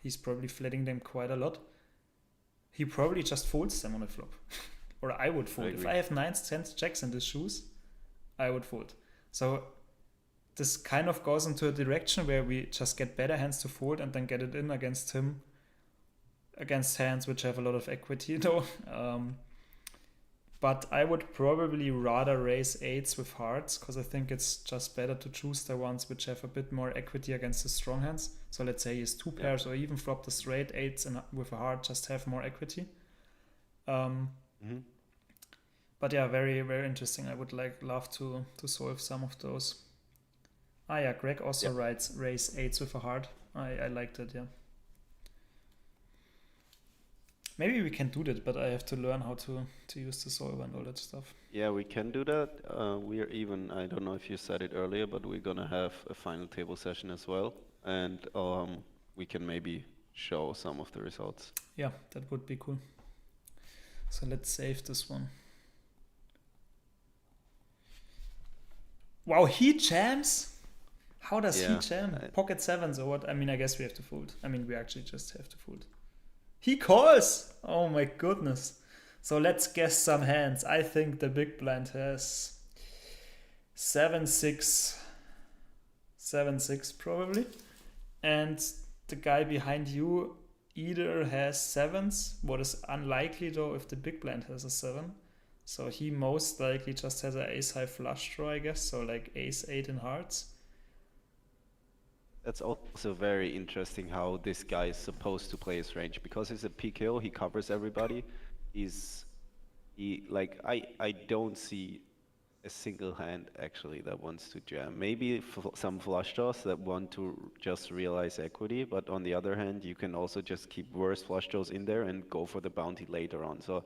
he's probably flatting them quite a lot. He probably just folds them on a flop. Or I would fold. If I have 9s, 10s, checks in the shoes, I would fold. So this kind of goes into a direction where we just get better hands to fold and then get it in against him, against hands which have a lot of equity though. But I would probably rather raise 8s with hearts, because I think it's just better to choose the ones which have a bit more equity against the strong hands. So let's say he has 2 pairs, or even flop the straight 8s and with a heart just have more equity. But yeah, very, very interesting. I would love to solve some of those. Yeah, Greg also writes raise 8s with a heart. I liked it, yeah. Maybe we can do that, but I have to learn how to use the solver and all that stuff. Yeah, we can do that. We are even, I don't know if you said it earlier, but we're gonna have a final table session as well. And we can maybe show some of the results. Yeah, that would be cool. So let's save this one. Wow, he jams? How does he jam? Pocket 7s or what? I mean, I guess we have to fold. I mean, we actually just have to fold. He calls! Oh my goodness. So let's guess some hands. I think the big blind has 7-6. 7-6 probably. And the guy behind you either has 7s. What is unlikely though if the big blind has a 7. So he most likely just has an ace-high flush draw, I guess. So like ace-8 in hearts. That's also very interesting how this guy is supposed to play his range. Because he's a PKO, he covers everybody. I don't see a single hand actually that wants to jam. Maybe some flush draws that want to just realize equity, but on the other hand, you can also just keep worse flush draws in there and go for the bounty later on. So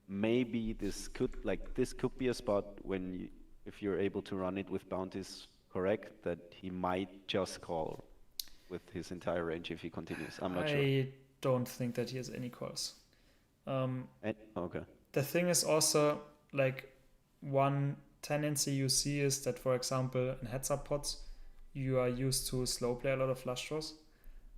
maybe this could be a spot when if you're able to run it with bounties correct, that he might just call with his entire range if he continues. I'm not sure. I don't think that he has any calls. Okay. The thing is also, like, one tendency you see is that, for example, in heads-up pots, you are used to slow play a lot of flush draws.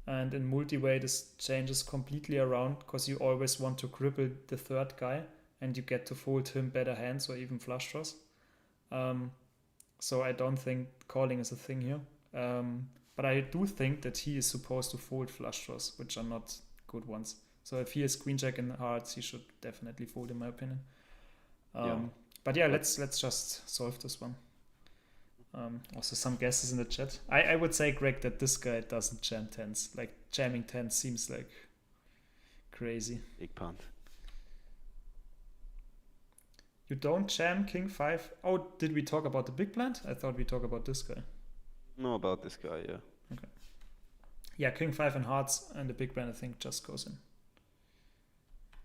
And in multi-way, this changes completely around, because you always want to cripple the third guy, and you get to fold him better hands or even flush draws. So I don't think calling is a thing here. But I do think that he is supposed to fold flush draws, which are not good ones. So if he has queen jack in hearts, he should definitely fold, in my opinion. But yeah, let's just solve this one. Also some guesses in the chat. I would say, Greg, that this guy doesn't jam 10s. Like, jamming 10s seems like crazy. Big punt. You don't jam king 5? Oh, did we talk about the big blind? I thought we talked about this guy. No, about this guy, yeah. Okay. Yeah, king 5 and hearts, and the big blind, I think, just goes in.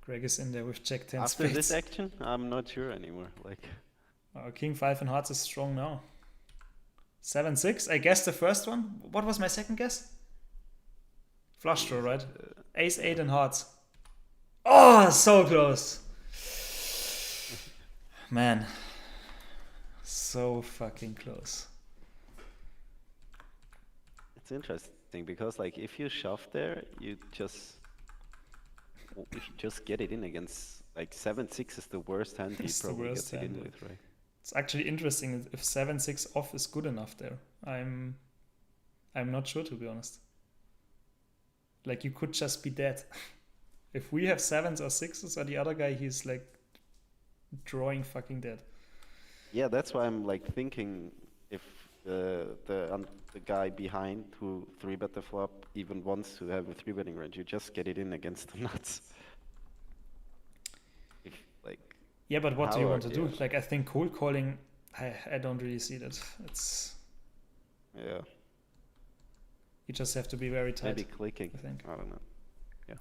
Greg is in there with jack 10 After spades. this action, I'm not sure anymore. Like, king 5 and hearts is strong now. 7-6, I guess the first one. What was my second guess? Flush draw, right? Ace 8 and hearts. Oh, so close. Man, so fucking close. It's interesting because, like, if you shove there, you just get it in against, like, 7-6 is the worst hand he probably gets it in with, right? It's actually interesting if 7-6 off is good enough there. I'm not sure, to be honest. Like, you could just be dead. If we have 7s or 6s, or the other guy, he's like drawing fucking dead. Yeah, that's why I'm like thinking if the guy behind who 3-bet the flop even wants to have a 3-betting range, you just get it in against the nuts. Yeah, but what do you want to do? Like, I think cold calling, I don't really see that. It's yeah. You just have to be very tight. Maybe clicking. I think. I don't know. Yeah.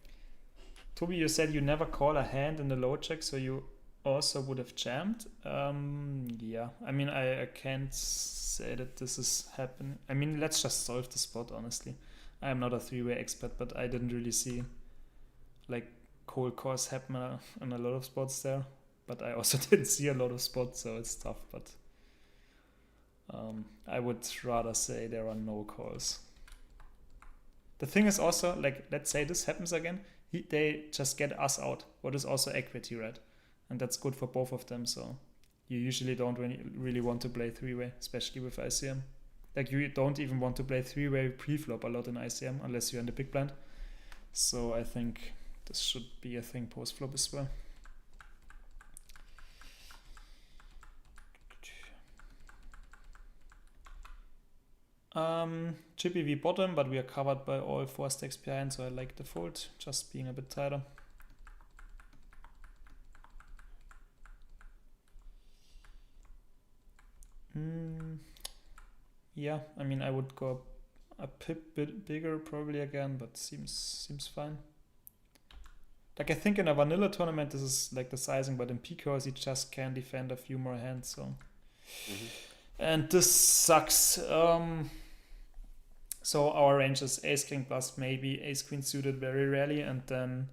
Tobi, you said you never call a hand in the low check, so you also would have jammed. Yeah, I mean, I can't say that this is happening. I mean, let's just solve the spot, honestly. I am not a 3-way expert, but I didn't really see, like, cold calls happen in a lot of spots there, but I also didn't see a lot of spots, so it's tough. But I would rather say there are no calls. The thing is also, like, let's say this happens again, they just get us out, what is also equity, right? And that's good for both of them, so you usually don't really want to play three-way, especially with ICM. Like, you don't even want to play three-way pre-flop a lot in ICM unless you're in the big blind. So I think this should be a thing post-flop as well. Chippy V bottom, but we are covered by all 4 stacks behind, so I like the fold, just being a bit tighter. Yeah, I mean, I would go a pip bit bigger probably again, but seems fine. Like, I think in a vanilla tournament this is like the sizing, but in PKOs you just can defend a few more hands, so. And this sucks. So our range is ace king plus, maybe ace queen suited very rarely, and then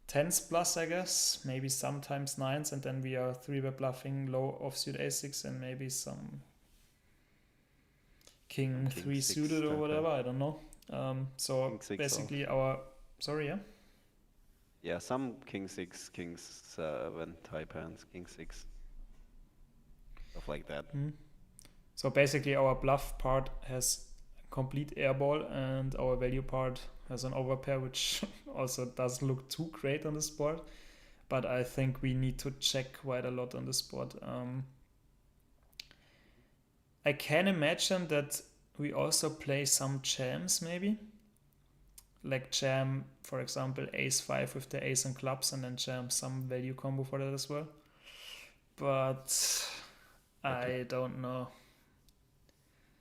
10s plus, I guess, maybe sometimes 9s, and then we are 3-way bluffing low offsuit a6 and maybe some king 3 suited or whatever, I don't know. So basically our, sorry, yeah? Yeah, some king 6, king 7 type hands, king 6, stuff like that. So basically our bluff part has complete airball and our value part has an overpair, which also doesn't look too great on the board, but I think we need to check quite a lot on this board. I can imagine that we also play some jams maybe, like jam, for example, ace 5 with the ace and clubs, and then jam some value combo for that as well, but I don't know.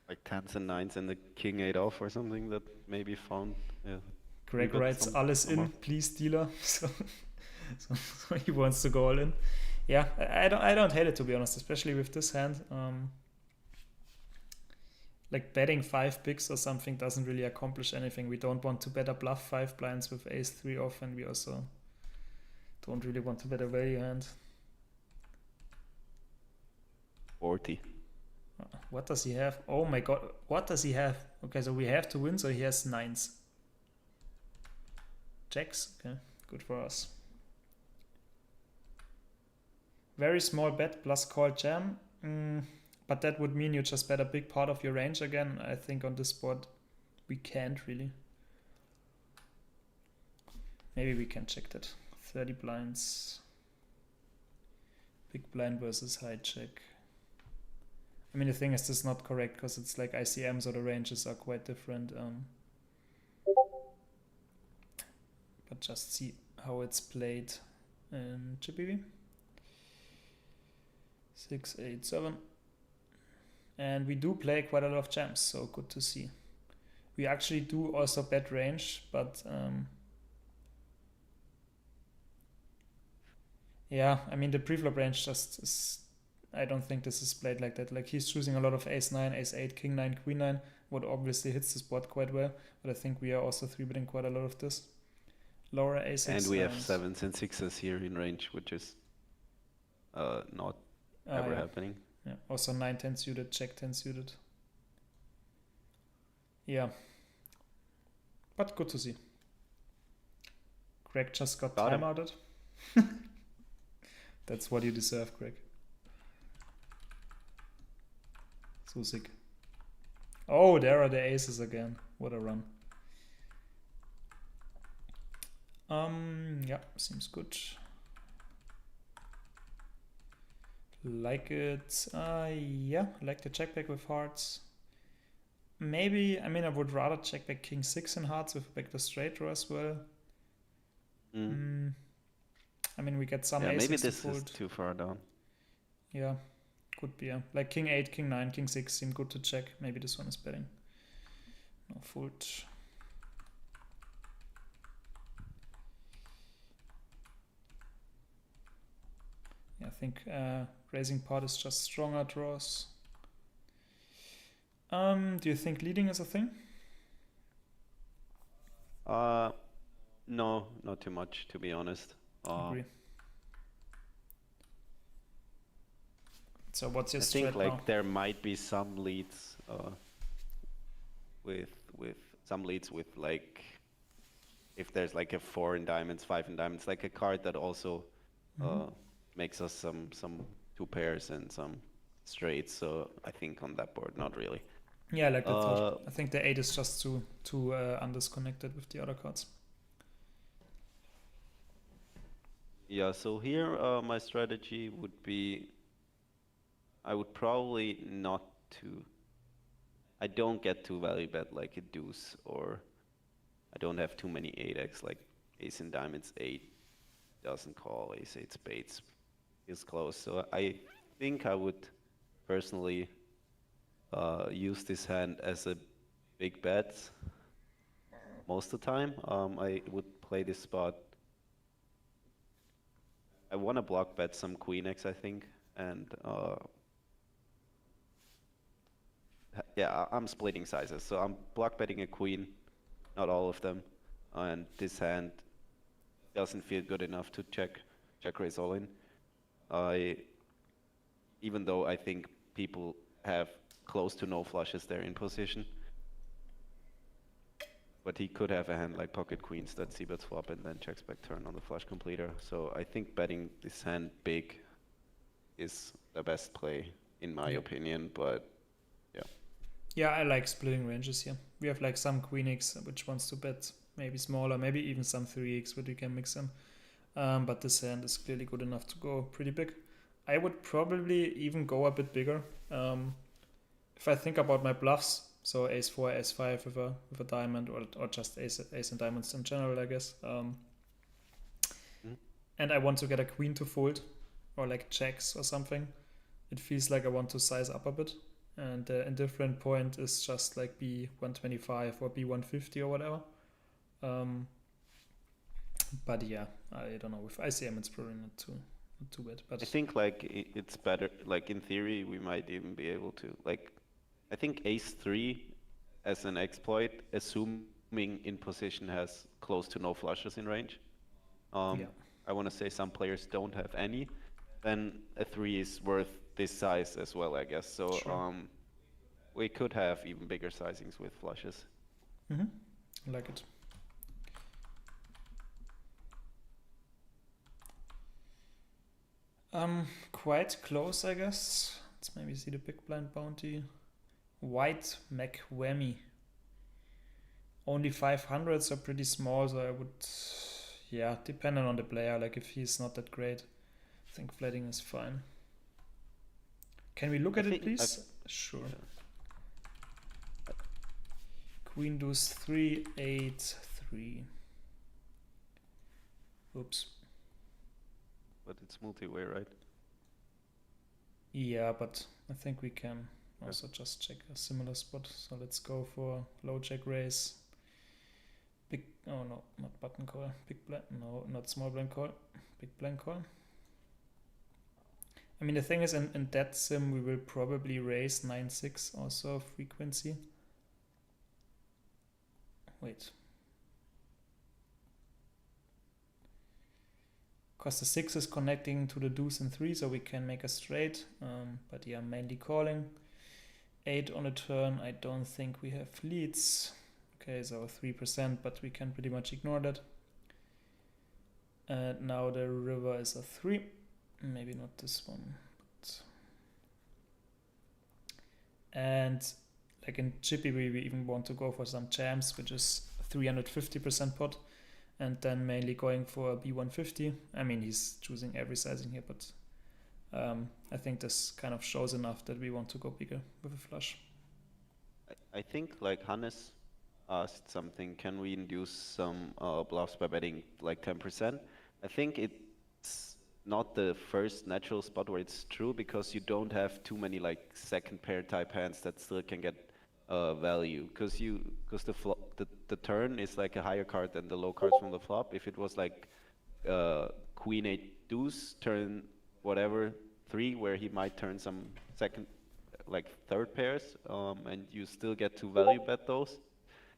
Like 10s and 9s and the king 8 off or something that maybe found. Yeah. Greg writes alles in, please dealer. So he wants to go all in. Yeah, I don't hate it, to be honest, especially with this hand. Like betting 5 bigs or something doesn't really accomplish anything. We don't want to bet a bluff 5 blinds with ace 3 off, and we also don't really want to bet a value hand. 40. What does he have? Oh my god, what does he have? Okay, so we have to win, so he has 9s. Jacks, okay, good for us. Very small bet plus call jam, but that would mean you just bet a big part of your range again. I think on this board we can't really. Maybe we can check that. 30 blinds. Big blind versus high check. I mean, the thing is, this is not correct because it's like ICM, so the ranges are quite different. But just see how it's played in Chippy. 6, 8, 7. And we do play quite a lot of jams, so good to see. We actually do also bet range, but yeah, I mean, the preflop range just is. I don't think this is played like that. Like, he's choosing a lot of ace 9, ace 8, king 9, queen 9, what obviously hits this board quite well. But I think we are also 3-betting quite a lot of this. Lower ace 6. And we have 7s and 6s here in range, which is not ever happening. Yeah, also 9, 10 suited, check 10 suited. Yeah. But good to see. Greg just got timeouted. That's what you deserve, Greg. So sick. Oh, there are the aces again. What a run. Yeah, seems good. Like it. Yeah, I like the check back with hearts. Maybe, I mean, I would rather check back king 6 in hearts with back the straight draw as well. I mean, we get some aces. Maybe this is too far down. Yeah. Could be, yeah. Like king 8, king 9, king 6 seem good to check. Maybe this one is betting. No fold. Yeah, I think raising part is just stronger draws. Do you think leading is a thing? No, not too much, to be honest. Agree. So what's your I think strat now? like there might be some leads with some leads with like if there's like a 4 in diamonds, 5 in diamonds, like a card that also makes us some 2 pairs and some straights. So I think on that board, not really. Yeah, I like that thought. I think the 8 is just too undisconnected with the other cards. Yeah, so here my strategy would be I would probably not to I don't get to value bet like a deuce, or I don't have too many 8x like ace in diamonds 8 doesn't call, ace 8 spades is close. So I think I would personally use this hand as a big bet most of the time. I would play this spot. I want to block bet some queen x, I think, and yeah, I'm splitting sizes. So I'm block betting a queen, not all of them, and this hand doesn't feel good enough to check raise all in. Even though I think people have close to no flushes there in position. But he could have a hand like pocket queens that c-bets flop and then checks back turn on the flush completer. So I think betting this hand big is the best play in my opinion, but yeah. Yeah, I like splitting ranges here. We have like some queen x which wants to bet maybe smaller, maybe even some 3x but we can mix them. But this hand is clearly good enough to go pretty big. I would probably even go a bit bigger. If I think about my bluffs, so ace 4, ace 5 with a diamond, or just ace and diamonds in general, I guess. And I want to get a queen to fold, or like jacks or something. It feels like I want to size up a bit. And the indifferent point is just like B125 or B150 or whatever. But yeah, I don't know. With ICM, it's probably not too bad. But I think like it's better. Like in theory, we might even be able to like. I think ace 3 as an exploit, assuming in position has close to no flushes in range. I want to say some players don't have any. Then a 3 is worth this size as well, I guess. So sure. We could have even bigger sizings with flushes. I like it. Quite close, I guess. Let's maybe see the big blind bounty. White McWhammy. Only 500, so pretty small, so I would, yeah, depending on the player, like if he's not that great, I think flatting is fine. Can we look at it, please? Sure. Yeah. Queen deuce 3, 8, 3. Oops. But it's multi-way, right? Yeah, but I think we can also just check a similar spot. So let's go for low jack raise. Big, oh no, not button call. Big blind, no, not small blind call. Big blind call. I mean, the thing is, in that sim, we will probably raise 9-6 also frequency. Wait. Because the 6 is connecting to the deuce and 3, so we can make a straight. But yeah, mainly calling. 8 on a turn, I don't think we have leads. Okay, so 3%, but we can pretty much ignore that. And now the river is a 3. Maybe not this one. But and like in Chippy, we even want to go for some jams, which is 350% pot. And then mainly going for a B150. I mean, he's choosing every sizing here, but I think this kind of shows enough that we want to go bigger with a flush. I think like Hannes asked something, can we induce some bluffs by betting like 10%? I think it's not the first natural spot where it's true, because you don't have too many like second pair type hands that still can get value, because the turn is like a higher card than the low cards from the flop. If it was like queen 8 deuce turn whatever 3, where he might turn some second like third pairs, and you still get to value bet those,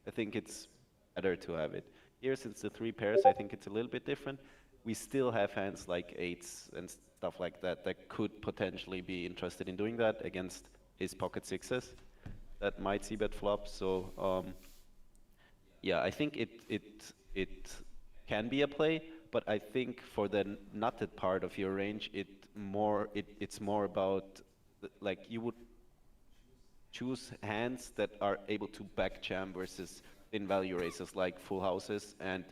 I think it's better to have it. Here, since the 3 pairs, I think it's a little bit different. We still have hands like 8s and stuff like that that could potentially be interested in doing that against his pocket 6s that might see bet flop. So yeah, I think it can be a play, but I think for the nutted part of your range, it's more about like you would choose hands that are able to back jam versus thin value races like full houses and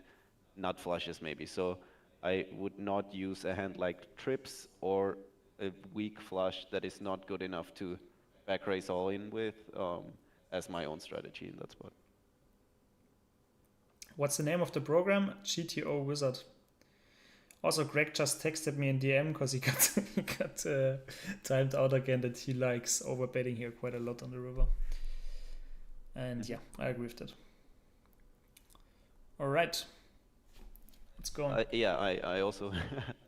nut flushes maybe. So I would not use a hand like trips or a weak flush that is not good enough to back raise all in with as my own strategy in that spot. What's the name of the program? GTO Wizard. Also, Greg just texted me in DM because he got timed out again that he likes overbetting here quite a lot on the river. And yeah, I agree with that. All right. Let's go on. Yeah, I also,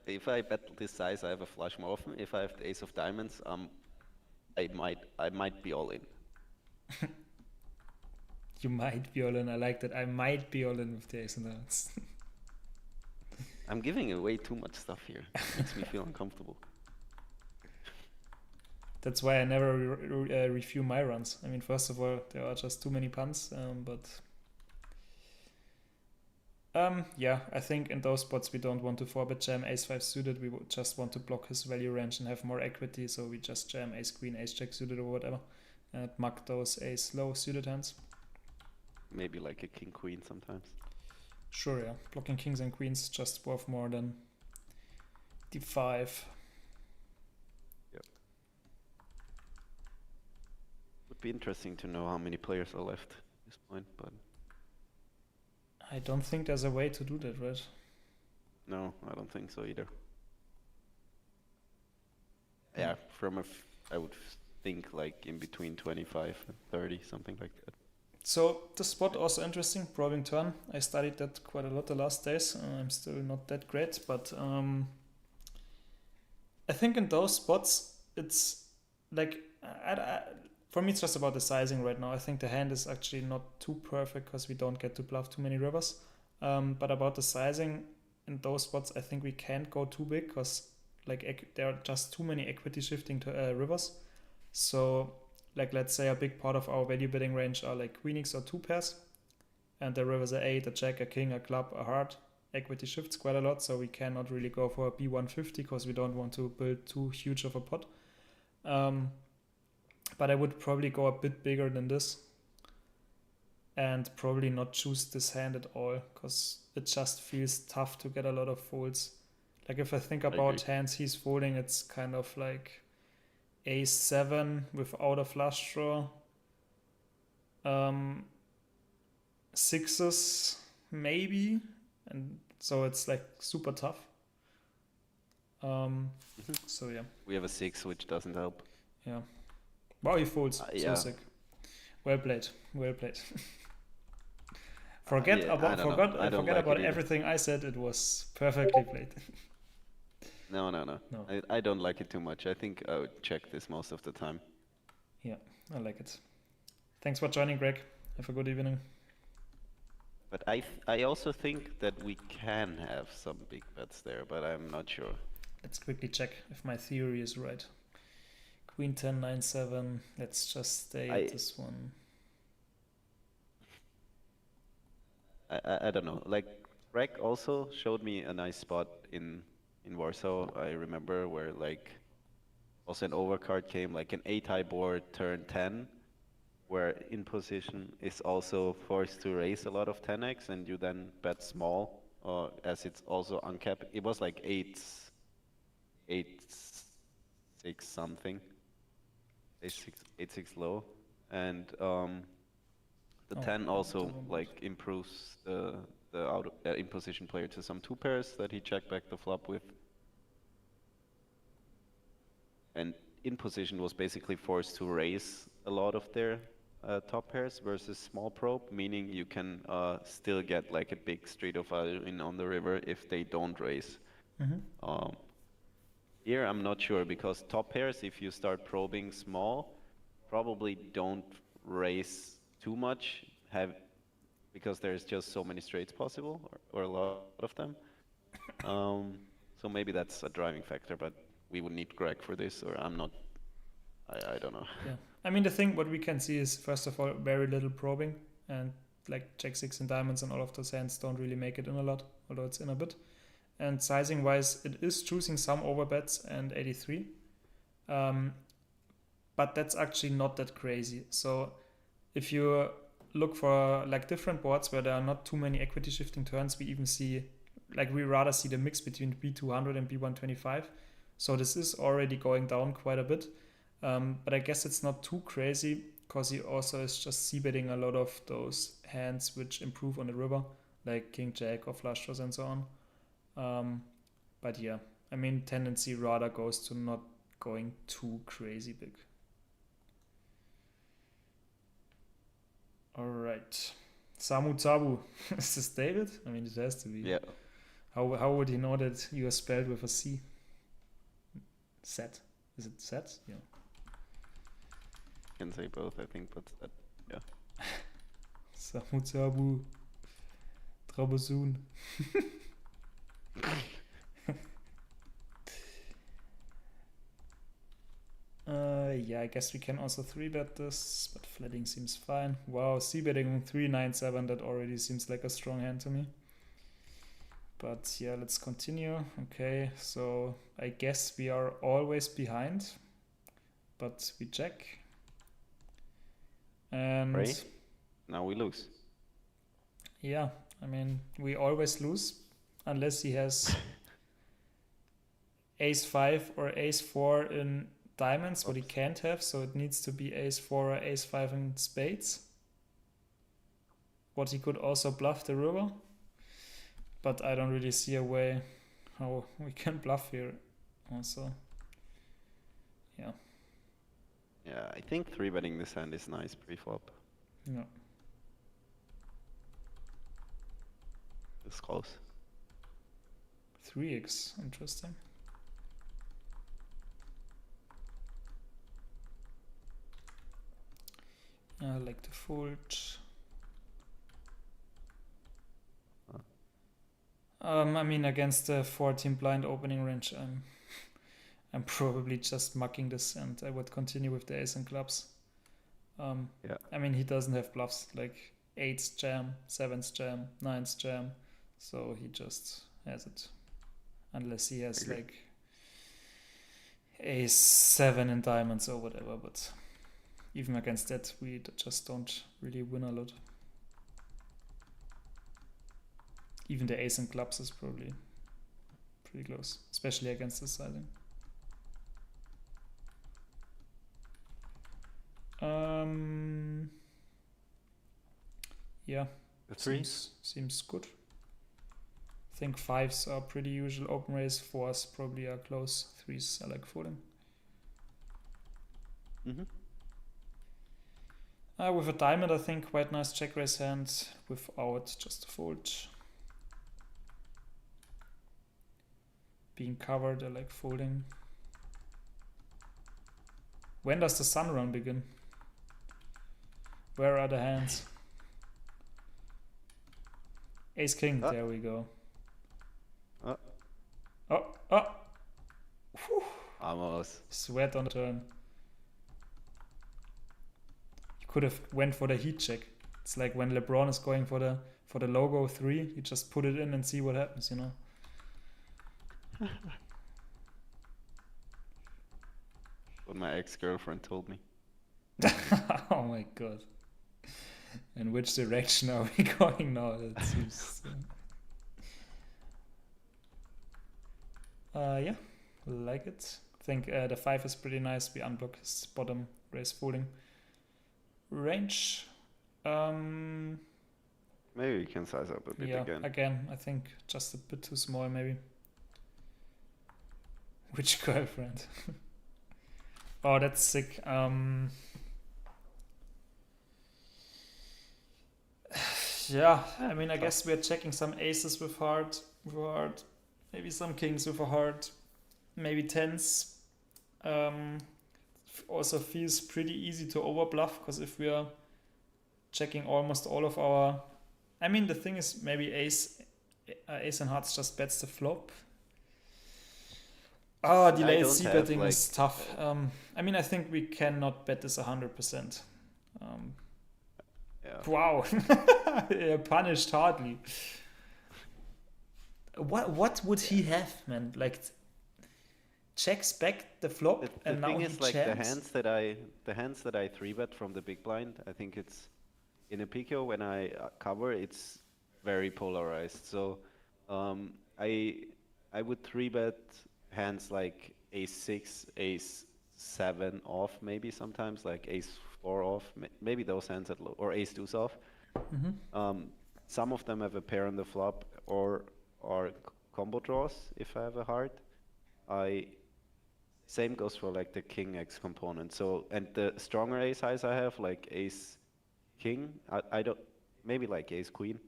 if I bet this size, I have a flush more often. If I have the ace of diamonds, I might be all in. You might be all in. I like that. I might be all in with the ace of diamonds. I'm giving away too much stuff here. It makes me feel uncomfortable. That's why I never review my runs. I mean, first of all, there are just too many puns, yeah, I think in those spots we don't want to 4-bet jam ace-5 suited. We would just want to block his value range and have more equity, so we just jam ace-queen, ace-jack suited or whatever, and mug those ace-low suited hands. Maybe like a king-queen sometimes. Sure, yeah. Blocking kings and queens just worth more than d5. Yep. Would be interesting to know how many players are left at this point, but I don't think there's a way to do that, right? no, I don't think so either. Yeah, I would think like in between 25 and 30, something like that. So the spot also interesting, probing turn. I studied that quite a lot the last days. I'm still not that great, but I think in those spots it's like for me it's just about the sizing right now. I think the hand is actually not too perfect because we don't get to bluff too many rivers. But about the sizing in those spots, I think we can't go too big because like there are just too many equity shifting to rivers. So like let's say a big part of our value betting range are like queenix or 2 pairs, and the rivers are 8, a jack, a king, a club, a heart. Equity shifts quite a lot, so we cannot really go for a B150 because we don't want to build too huge of a pot. But I would probably go a bit bigger than this and probably not choose this hand at all because it just feels tough to get a lot of folds. Like if I think about hands he's folding, it's kind of like ace-7 without a flush draw, 6s maybe, and so it's like super tough. So yeah. We have a 6, which doesn't help. Yeah. Wow, he folds. Yeah. So sick. Well played. Well played. Forget about everything I said. It was perfectly played. No. I don't like it too much. I think I would check this most of the time. Yeah, I like it. Thanks for joining, Greg. Have a good evening. But I also think that we can have some big bets there, but I'm not sure. Let's quickly check if my theory is right. Queen 10, 9, 7. Let's just stay at this one. I don't know. Like, Greg also showed me a nice spot in Warsaw, I remember, where like also an overcard came, like an 8-high board, turn 10, where in position is also forced to raise a lot of 10x, and you then bet small, as it's also uncapped. It was like 8-6 something, 8-6 low, and the 10 also like improves the in position player to some 2 pairs that he checked back the flop with. And in position was basically forced to raise a lot of their top pairs versus small probe, meaning you can still get like a big street of value in on the river if they don't raise. Here I'm not sure, because top pairs, if you start probing small, probably don't raise too much, because there's just so many straights possible, or a lot of them. So maybe that's a driving factor, but we would need Greg for this, or I'm not. I don't know. Yeah. I mean, the thing, what we can see is, first of all, very little probing, and like Jack 6 and diamonds and all of those hands don't really make it in a lot, although it's in a bit. And sizing wise, it is choosing some overbets and 83. But that's actually not that crazy. So if you look for like different boards where there are not too many equity shifting turns, we even see, like we rather see the mix between B200 and B125. So this is already going down quite a bit. But I guess it's not too crazy because he also is just c-betting a lot of those hands which improve on the river, like King Jack or flush draws and so on. But yeah, I mean, tendency rather goes to not going too crazy big. All right. Samu Tabu. Is this David? I mean, it has to be. Yeah. How would he know that you are spelled with a C? Set. Is it set? Yeah. Can say both, I think, but that, yeah. Samu Tabu. Trabosun. Yeah, I guess we can also 3-bet this, but flatting seems fine. Wow, c-betting 3-9-7, that already seems like a strong hand to me. But yeah, let's continue. Okay, so I guess we are always behind, but we check. And Right? Now we lose. yeah, I mean, we always lose unless he has ace-5 or ace-4 in diamonds, what he can't have, so it needs to be ace-4 or ace-5 in spades. What he could also bluff the river, but I don't really see a way how we can bluff here also. Yeah. Yeah, I think 3-betting this hand is nice pre-flop. Yeah. It's close. 3x, interesting. I like to fold. I mean, against the 14 blind opening range, I'm probably just mucking this, and I would continue with the ace and clubs. Yeah. I mean, he doesn't have bluffs like 8s jam, 7s jam, 9s jam, so he just has it. Unless he has like ace 7 in diamonds or whatever, but even against that, we just don't really win a lot. Even the ace and clubs is probably pretty close, especially against this sizing. Yeah, seems good. I think 5s are pretty usual open raise, 4s probably are close, 3s I like folding. With a diamond, I think quite nice check raise hand. Without, just a fold. Being covered, I like folding. When does the sun run begin? Where are the hands? Ace king, there we go. Oh! Whew. Almost. Sweat on the turn. You could have went for the heat check. It's like when LeBron is going for the logo 3, you just put it in and see what happens, you know. What my ex-girlfriend told me. Oh my god. In which direction are we going now? That seems yeah, like it. I think the 5 is pretty nice. We unblock his bottom raise folding range. Maybe we can size up a bit again, I think just a bit too small maybe. Which girlfriend? Oh, that's sick. Yeah, I mean, I guess we're checking some aces with heart, maybe some kings with a heart, maybe 10s. Also feels pretty easy to overbluff, because if we are checking almost all of our I mean, the thing is, maybe ace and hearts just bets the flop. Oh, I delayed don't c have betting like is tough. I mean, I think we cannot bet this 100%. yeah. Wow, Yeah, punished hardly. What would he have, man? Like checks back the flop, The and now thing he is like jams. the hands that I three bet from the big blind. I think it's in a PKO when I cover. It's very polarized. So um, I I would three bet hands like ace six, ace seven off, maybe sometimes like ace four off, maybe those hands at low, or ace deuce off. Mm-hmm. Some of them have a pair on the flop or combo draws if I have a heart. I Same goes for like the king X component. So and the stronger ace highs I have, like ace king, I don't, maybe like ace queen,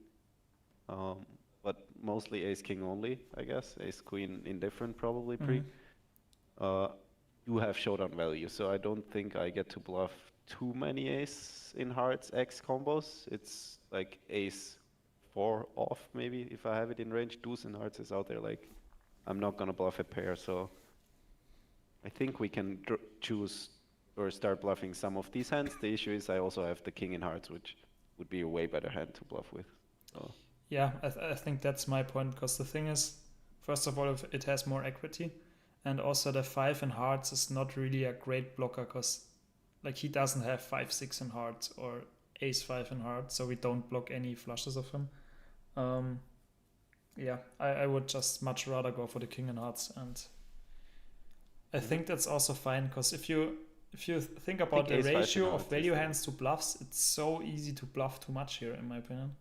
um, but mostly ace king only, I guess. Ace queen indifferent probably Mm-hmm. pre. Uh, do have showdown value, so I don't think I get to bluff too many ace in hearts X combos. It's like ace four off maybe if I have it in range. Deuce in hearts is out there, like I'm not gonna bluff a pair, so I think we can choose or start bluffing some of these hands. The issue is I also have the king in hearts, which would be a way better hand to bluff with. So Yeah, I think that's my point, because the thing is, first of all, if it has more equity, and also the 5 in hearts is not really a great blocker, because like he doesn't have 5-6 in hearts or ace 5 in hearts, so we don't block any flushes of him. Yeah, I would just much rather go for the king in hearts, and I think that's also fine, because if you think about the ace five in ratio of hearts is value the- hands to bluffs, it's so easy to bluff too much here, in my opinion.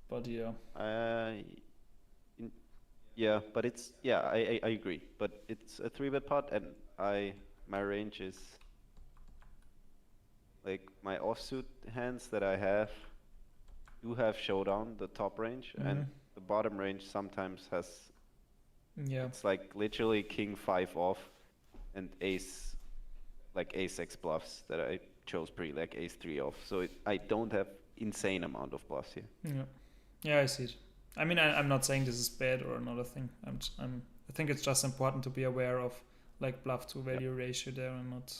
But yeah, yeah, but it's I agree, but it's a three bet pot, and my range is like my offsuit hands that I have do have showdown, the top range, and the bottom range sometimes has, yeah, it's like literally king five off and ace, like ace X bluffs that I chose pre, like ace three off. So I don't have insane amount of bluffs here. yeah, I see it. I mean, I'm not saying this is bad or another thing. I think it's just important to be aware of like bluff to value ratio there and not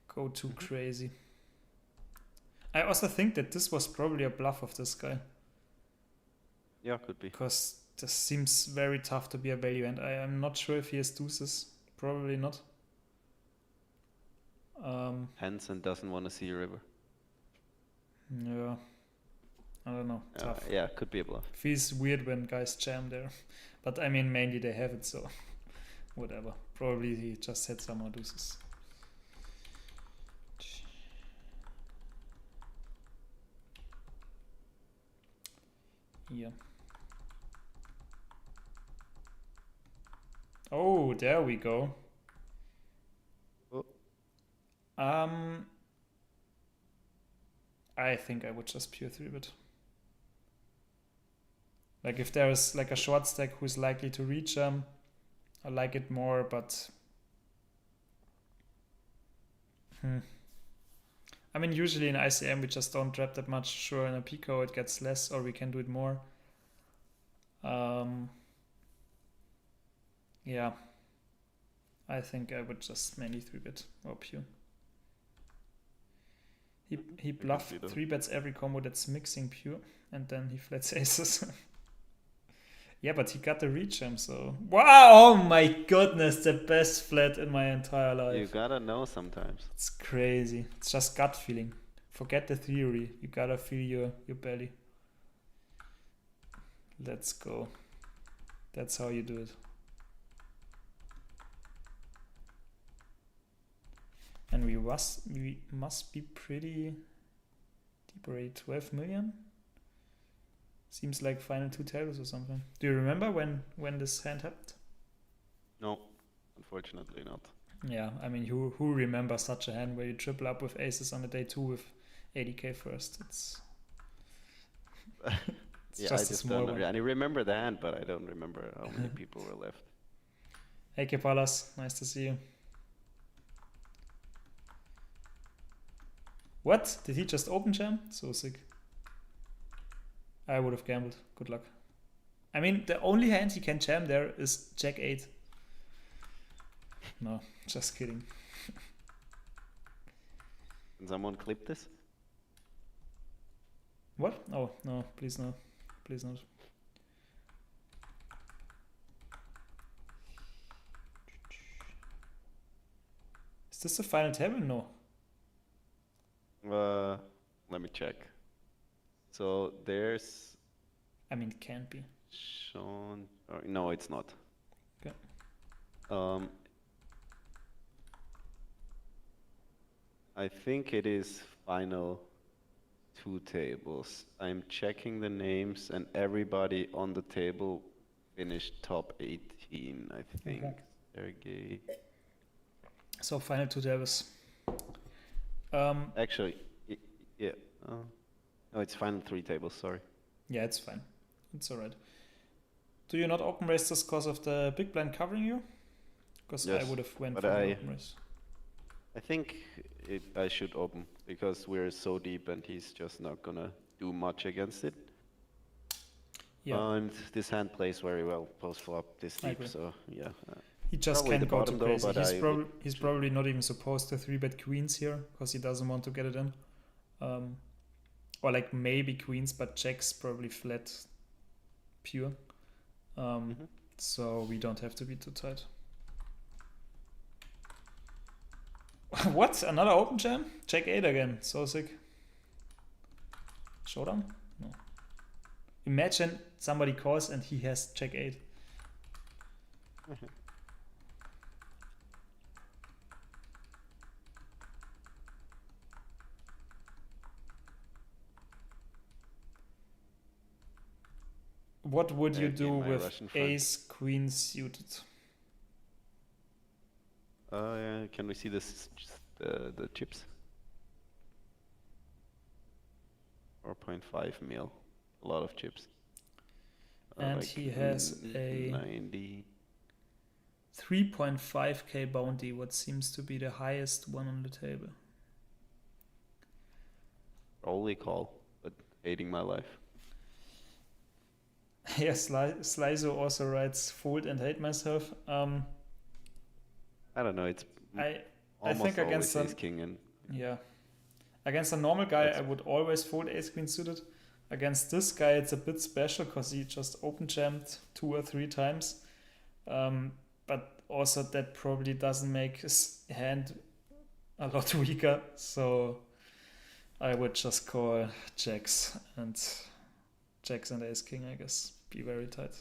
go too crazy. I also think that this was probably a bluff of this guy, Yeah, could be. because this seems very tough to be a value, and I am not sure if he has deuces. Probably not. Hansen doesn't want to see a river. Yeah, I don't know. Tough. Yeah, could be a bluff. Feels weird when guys jam there, but I mean mainly they have it, so whatever. Probably he just had some more deuces. Yeah. Oh, there we go. Oh. I think I would just pure 3-bet. Like if there's like a short stack who's likely to reach I like it more, but I mean usually in ICM we just don't trap that much. Sure, in a PKO it gets less, or we can do it more. Yeah, I think I would just mainly 3-bet or pure. He bluffed 3-bets every combo that's mixing pure, and then he flats aces. Yeah, but he got the rejam, so wow! Oh my goodness, the best flat in my entire life. You gotta know sometimes. It's crazy. It's just gut feeling. Forget the theory. You gotta feel your belly. Let's go. That's how you do it. And we must be pretty deep already. 12 million? Seems like final two tables or something. Do you remember when this hand happened? No, unfortunately not. Yeah, I mean, who remembers such a hand where you triple up with aces on the day 2 with 80k first? It's yeah, just a small one. I remember the hand, but I don't remember how many people were left. Hey, Kepalas, nice to see you. What? Did he just open jam? So sick. I would have gambled. Good luck. I mean, the only hand he can jam there is Jack 8. No, just kidding. Can someone clip this? What? Oh, no, please no. Please not. Is this the final table? No. Let me check. So there's I mean, it can't be. Sean. No, it's not. Okay. I think it is final 2 tables. I'm checking the names, and everybody on the table finished top 18, I think. Okay. Sergey. So final 2 tables. Actually, yeah. No, it's final 3 tables, sorry. Yeah, it's fine. It's alright. Do you not open race this because of the big blind covering you? Because Yes, I would have went but for the open race. I think I should open because we're so deep and he's just not gonna do much against it. Yeah. And this hand plays very well post flop this I deep, agree. so yeah. He just Probably can't the go too bottom though, crazy. but He's probably not even supposed to 3-bet queens here because he doesn't want to get it in. Or like maybe queens, but jacks probably flat pure. So we don't have to be too tight. What? Another open jam? Jack 8 again. So sick. Showdown? No. Imagine somebody calls and he has Jack 8. What would you do with Russian friend. ace queen suited? Can we see this the chips? 4.5 mil, a lot of chips. And like he has a 90. 3.5k bounty, what seems to be the highest one on the table. Only call, but hating my life. Yes, Slizo also writes fold and hate myself. I don't know. It's I almost think against always ace king and yeah, against a normal guy I would always fold ace queen suited. Against this guy it's a bit special because he just open jammed 2 or 3 times. But also that probably doesn't make his hand a lot weaker. So I would just call jacks and ace king, I guess. Be very tight.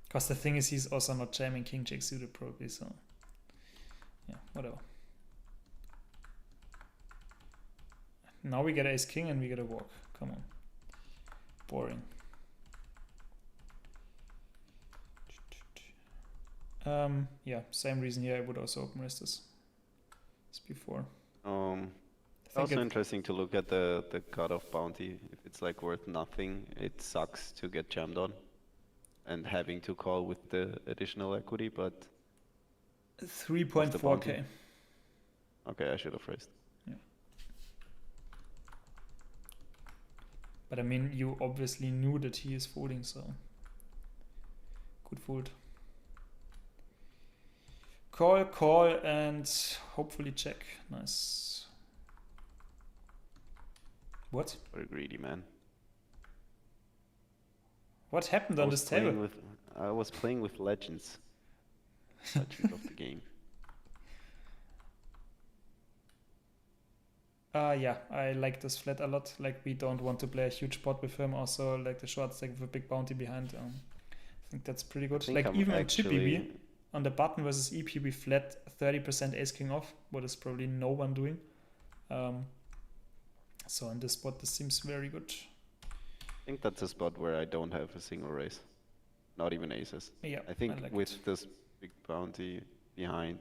Because the thing is, he's also not jamming king jack suited probably, so yeah, whatever. Now we get ace king and we get a walk. Come on. Boring. Yeah, same reason here. I would also open raise this as before. Also interesting to look at the cutoff bounty. If it's like worth nothing, it sucks to get jammed on and having to call with the additional equity, but 3.4k. Okay, I should have raised. Yeah. But I mean, you obviously knew that he is folding, so good fold. Call, and hopefully check. Nice. What? Very greedy, man. What happened on this table? I was playing with legends. Legends of the game. Yeah, I like this flat a lot. Like, we don't want to play a huge pot with him. Also, like the short stack with a big bounty behind. I think that's pretty good. Like, even on Chippy B, on the button versus EP, we flat 30% ace king off, what is probably no one doing. So in this spot, this seems very good. I think that's a spot where I don't have a single raise. Not even aces. Yeah, I think like with this big bounty behind,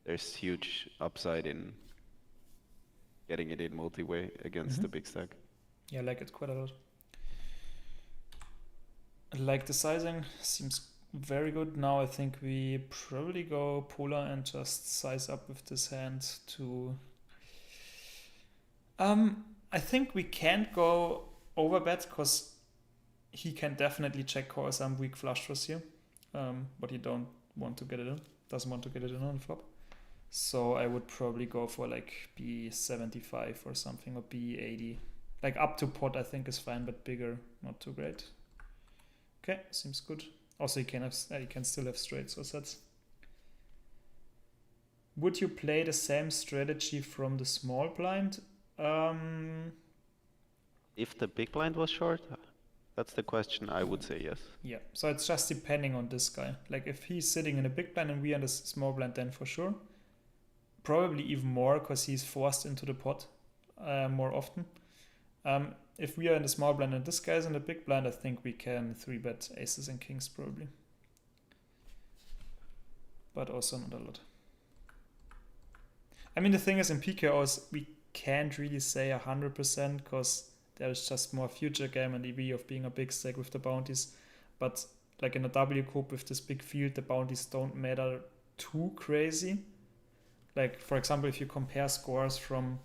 there's huge upside in getting it in multi-way against the big stack. Yeah, I like it quite a lot. I like the sizing, seems very good. Now I think we probably go polar and just size up with this hand to. I think we can't go overbet because he can definitely check call some weak flush draws here, but he don't want to get it in. Doesn't want to get it in on the flop. So I would probably go for like B75 or something, or B80. Like up to pot I think is fine, but bigger not too great. Okay, seems good. Also, you can still have straight, so sets. Would you play the same strategy from the small blind? If the big blind was short, that's the question. I would say yes. Yeah, so it's just depending on this guy. Like if he's sitting in a big blind and we are in the small blind, then for sure. Probably even more because he's forced into the pot more often. If we are in the small blind and this guy's in the big blind, I think we can 3-bet aces and kings probably. But also not a lot. I mean, the thing is in PKOs, we can't really say 100% because there's just more future game and EV of being a big stack with the bounties. But like in a WCOOP with this big field, the bounties don't matter too crazy. Like, for example, if you compare scores from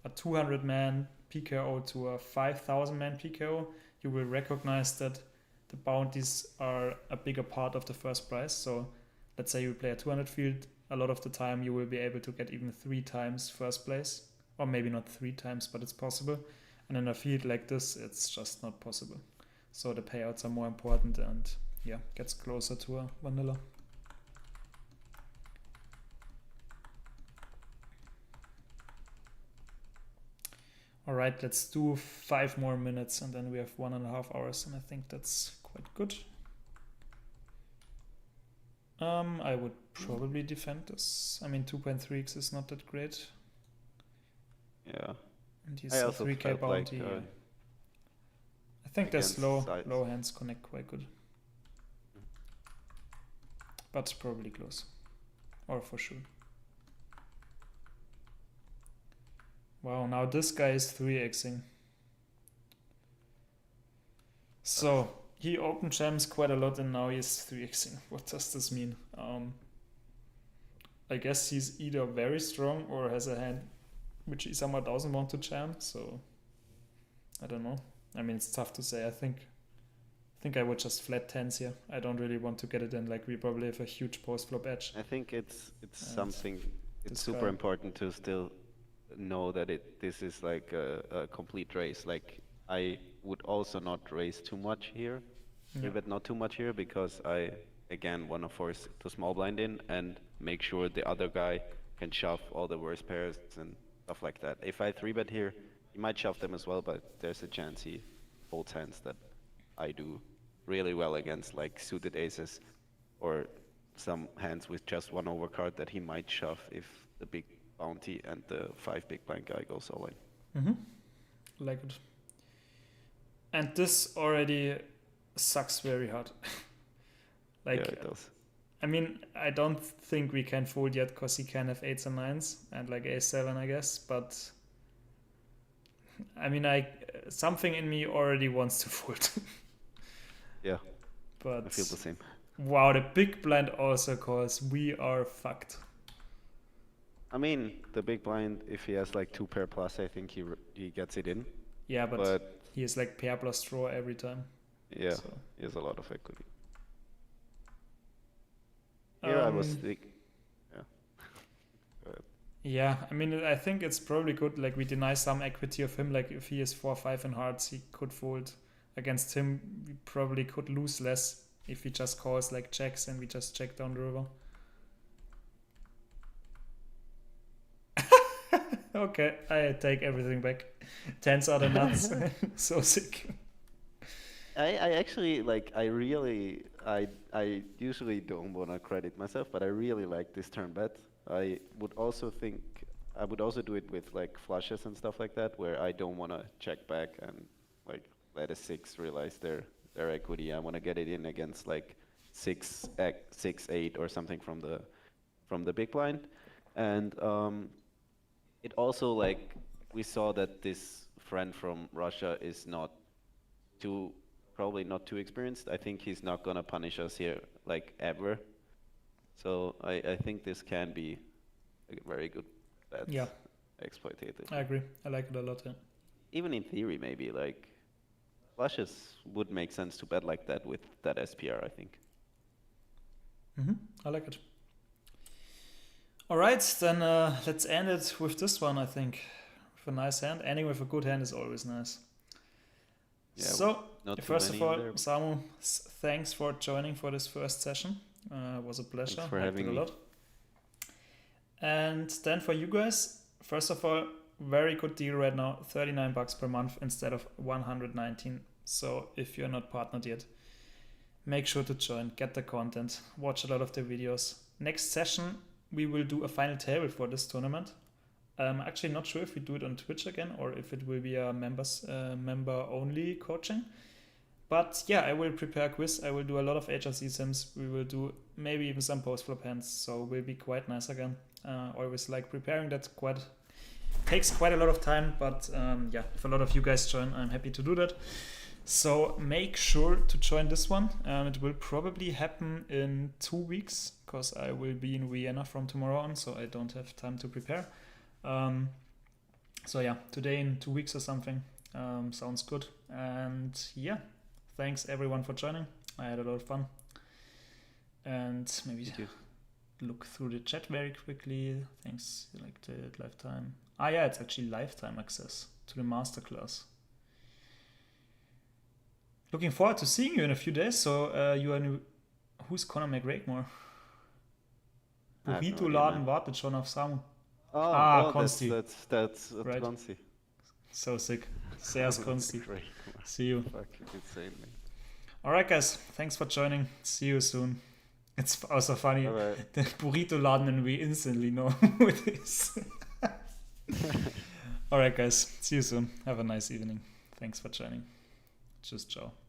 a 200-man PKO to a 5,000-man PKO, you will recognize that the bounties are a bigger part of the first prize. So let's say you play a 200 field, a lot of the time you will be able to get even 3 times first place. Or maybe not 3 times, but it's possible. And in a field like this, it's just not possible. So the payouts are more important and yeah, gets closer to a vanilla. All right, let's do 5 more minutes and then we have 1.5 hours and I think that's quite good. I would probably defend this. I mean, 2.3x is not that great. Yeah. And he's a 3k bounty. Like, I think there's low hands connect quite good. But probably close. Or for sure. Wow, now this guy is 3xing. So he open jams quite a lot and now he's 3xing. What does this mean? I guess he's either very strong or has a hand which he somehow doesn't want to jam, so I don't know. I mean, it's tough to say. I think I would just flat tens here. I don't really want to get it in. Like we probably have a huge post flop edge. I think it's something. It's super important to still know that this is like a complete race. Like I would also not raise too much here, but not too much here because I again want to force the small blind in and make sure the other guy can shove all the worst pairs and stuff like that. If I 3-bet here, he might shove them as well, but there's a chance he folds hands that I do really well against, like suited aces or some hands with just 1 overcard that he might shove if the big bounty and the 5 big blind guy goes all in. Like it. And this already sucks very hard. Like, yeah, it does. I mean, I don't think we can fold yet because he can have 8s and 9s and like A7, I guess. But I mean, something in me already wants to fold. Yeah, but I feel the same. Wow, the big blind also calls. We are fucked. I mean, the big blind, if he has like 2 pair plus, I think he gets it in. Yeah, but he has like pair plus draw every time. Yeah, so he has a lot of equity. Here I was thinking, yeah, I mean, I think it's probably good. Like we deny some equity of him. Like if he has 4-5 in hearts, he could fold. Against him, we probably could lose less if he just calls like checks and we just check down the river. Okay, I take everything back. 10s are the nuts. So sick. I actually like. I usually don't want to credit myself, but I really like this turn bet. I would also do it with like flushes and stuff like that, where I don't want to check back and like let a 6 realize their equity. I want to get it in against like 6-8 or something from the big blind, and it also like we saw that this friend from Russia is not too probably not too experienced. I think he's not gonna punish us here like ever. So I think this can be a very good bet. Yeah, Exploitative. I agree. I like it a lot. Yeah. Even in theory, maybe like flushes would make sense to bet like that with that SPR, I think. I like it. All right, then let's end it with this one, I think. With a nice hand. Ending with a good hand is always nice. Yeah, So, not too first of many in all, there. Samu, thanks for joining for this first session. It was a pleasure. Thanks for Liked having it a me. lot. And then for you guys, first of all, very good deal right now, $39 per month instead of $119. So if you're not partnered yet, make sure to join, get the content, watch a lot of the videos. Next session, we will do a final table for this tournament. I'm actually not sure if we do it on Twitch again or if it will be a member-only coaching. But yeah, I will prepare a quiz. I will do a lot of HRC sims. We will do maybe even some post-flop hands. So it will be quite nice again. Always like preparing that takes quite a lot of time. But yeah, if a lot of you guys join, I'm happy to do that. So make sure to join this one. It will probably happen in 2 weeks because I will be in Vienna from tomorrow on, so I don't have time to prepare. So yeah, today in 2 weeks or something. Sounds good. And yeah, thanks everyone for joining. I had a lot of fun. And maybe look through the chat very quickly. Thanks, you liked it, lifetime. Yeah, it's actually lifetime access to the masterclass. Looking forward to seeing you in a few days. So who's Conor McGregor? Burrito-Laden wartet schon auf Samu. Konsti. That's Right. Konsti. So sick. Servus, Konsti. Great. See you. Fucking insane, man. All right, guys. Thanks for joining. See you soon. It's also funny. Alright. The Burrito-Laden and we instantly know who it is. All right, guys. See you soon. Have a nice evening. Thanks for joining. Tschüss, ciao.